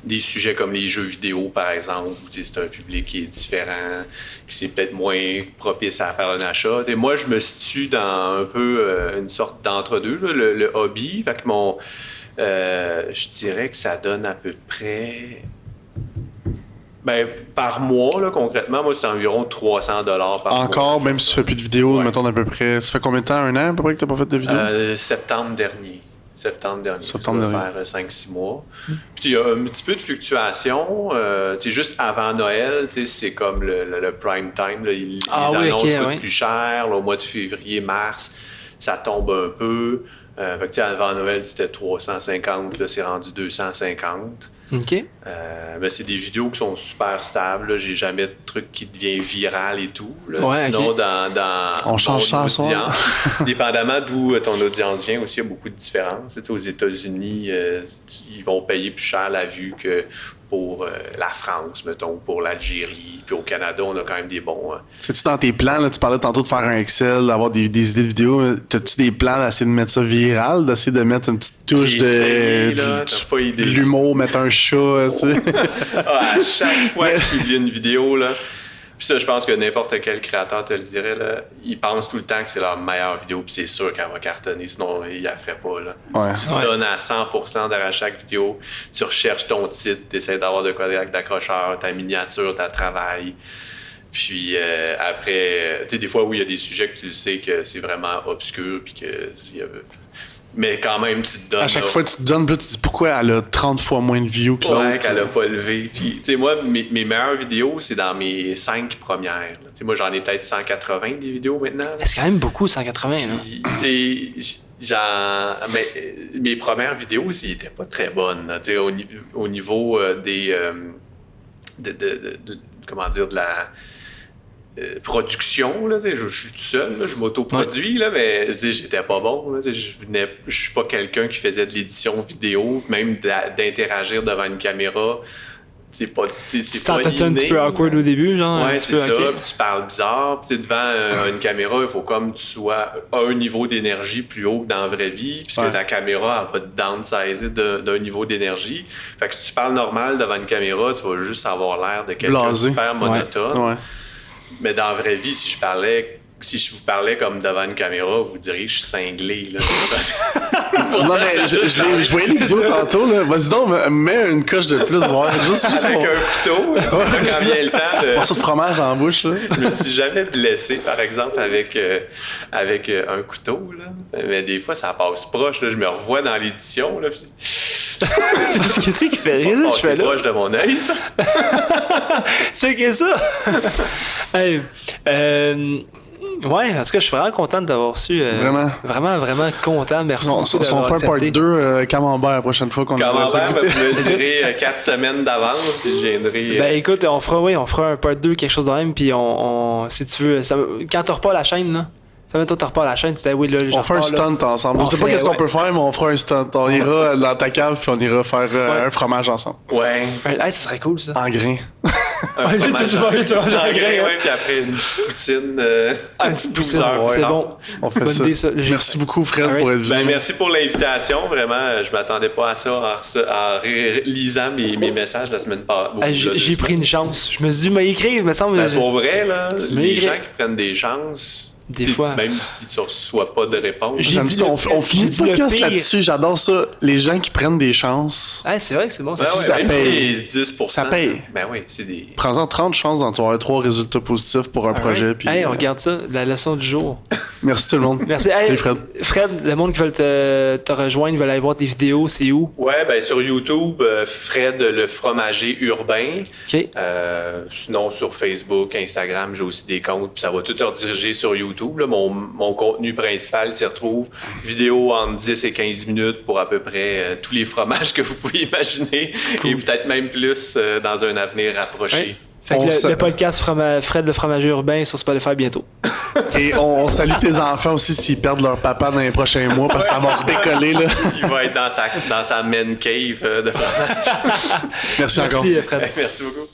des sujets comme les jeux vidéo, par exemple, où c'est un public qui est différent, qui c'est peut-être moins propice à faire un achat. T'sais, moi, je me situe dans un peu une sorte d'entre-deux, là, le hobby. Fait que je dirais que ça donne à peu près... Ben, par mois, là, concrètement, moi, c'est environ 300$ par mois. Encore, même si tu fais plus de vidéos, mettons d'à peu près... Ça fait combien de temps? 1 an, à peu près, que tu n'as pas fait de vidéos? Septembre dernier. Septembre dernier. Ça va faire 5-6 mois. Puis il y a un petit peu de fluctuation. Juste avant Noël, c'est comme le prime time. Là, les annonces coûtent plus cher. Là, au mois de février, mars, ça tombe un peu. Fait que, avant Noël, c'était 350. Là, c'est rendu 250. OK. Mais c'est des vidéos qui sont super stables. Là. J'ai jamais de truc qui devient viral et tout. Là. Ouais, sinon, okay. On change ça ensemble. Dépendamment d'où ton audience vient aussi, il y a beaucoup de différences. Aux États-Unis, ils vont payer plus cher la vue que pour la France, mettons, pour l'Algérie. Puis au Canada, on a quand même des bons... C'est-tu dans tes plans, là, tu parlais tantôt de faire un Excel, d'avoir des idées de vidéos. T'as-tu des plans d'essayer de mettre ça viral, d'essayer de mettre une petite touche de l'humour, mettre un chat, tu sais? À chaque fois qu'il publie une vidéo, là... Puis ça, je pense que n'importe quel créateur te le dirait, là, ils pensent tout le temps que c'est leur meilleure vidéo, puis c'est sûr qu'elle va cartonner, sinon ils la feraient pas. Là. Ouais. Tu donnes à 100% derrière chaque vidéo, tu recherches ton titre, tu essaies d'avoir de quoi d'accrocheur, ta miniature, ta travail. Puis après, tu sais, des fois, oui, il y a des sujets que tu sais que c'est vraiment obscur, puis que Mais quand même, tu te donnes. À chaque fois, tu te donnes, puis là, tu te dis pourquoi elle a 30 fois moins de views que l'autre. Ouais, qu'elle a pas levé. Puis, tu sais, moi, mes meilleures vidéos, c'est dans mes 5 premières. Tu sais, moi, j'en ai peut-être 180 des vidéos maintenant. C'est quand même beaucoup, 180. Puis, tu sais, mais mes premières vidéos, ils n'étaient pas très bonnes. Là, tu sais, au niveau des. Comment dire, de la. Production, là, je suis tout seul, là, je m'autoproduis, là, mais j'étais pas bon. Là, je suis pas quelqu'un qui faisait de l'édition vidéo, même d'interagir devant une caméra. C'est pas sentais-tu un petit peu awkward au début, genre? Ouais, c'est ça. Puis tu parles bizarre. Puis devant une caméra, il faut comme tu sois à un niveau d'énergie plus haut que dans la vraie vie, puisque ta caméra, elle va te downsizer d'un niveau d'énergie. Fait que si tu parles normal devant une caméra, tu vas juste avoir l'air de quelqu'un de super monotone. Ouais. Mais dans la vraie vie, si je vous parlais comme devant une caméra, vous diriez que je suis cinglé. Là, non, mais je voyais les vidéos tantôt. Là. Vas-y donc, mets une coche de plus, voir. Juste avec un couteau, quand vient le temps de... morceau de fromage dans la bouche. Là. Je me suis jamais blessé, par exemple, avec un couteau. Là. Mais des fois, ça passe proche. Là. Je me revois dans l'édition. Là, puis... Qu'est-ce qui fait rire? Je fais proche de mon œil, ça. C'est que ça? Hey, ouais, en tout cas, je suis vraiment content d'avoir su. Vraiment, vraiment content. Merci. On fait un part 2 Camembert la prochaine fois qu'on va me durer 4 semaines d'avance, puis je viendrai. Ben écoute, on fera un part 2, quelque chose de même, puis si tu veux, quand tu repars la chaîne, là. Ça va, toi, tu repars la chaîne, tu dis, oui, là, on fait un stunt ensemble. On sait pas qu'est-ce qu'on peut faire, mais on fera un stunt. On ira dans ta cave, puis on ira faire un fromage ensemble. Ouais. Hey, ça serait cool, ça. En grain. Tu manges en grain. Ouais, puis après, une petite poutine. Une petite poutine, c'est bon. On fait ça. Idée, ça. Merci beaucoup, Fred, pour être venu. Ben, merci pour l'invitation. Vraiment, je m'attendais pas à ça en lisant mes messages la semaine passée. J'ai pris une chance. Je me suis dit, mais écrire, il me semble. Pour vrai, là, les gens qui prennent des chances. Des fois. Même si tu ne reçois pas de réponse. J'aime ça. On finit le podcast là-dessus. J'adore ça. Les gens qui prennent des chances. Ah, c'est vrai que c'est bon. Ça paye. 10%. Ça paye. Ben oui, c'est des... Prends-en 30 chances d'en avoir 3 résultats positifs pour un projet. Puis, hey, on regarde ça. La leçon du jour. Merci tout le monde. Merci. Hey, salut Fred. Fred, le monde qui veut te rejoindre, veut aller voir tes vidéos, c'est où? Ouais, ben sur YouTube, Fred le fromager urbain. OK. Sinon, sur Facebook, Instagram, j'ai aussi des comptes. Puis ça va tout rediriger sur YouTube. Là, mon contenu principal s'y retrouve. Vidéo en 10 et 15 minutes pour à peu près tous les fromages que vous pouvez imaginer. Cool. Et peut-être même plus dans un avenir rapproché. Ouais. Fait que le podcast Fred le fromager urbain sur Spotify bientôt. Et on salue tes enfants aussi s'ils perdent leur papa dans les prochains mois parce que ça va décoller. Là. Il va être dans sa man cave de fromage. Merci encore. Merci Fred. Merci beaucoup.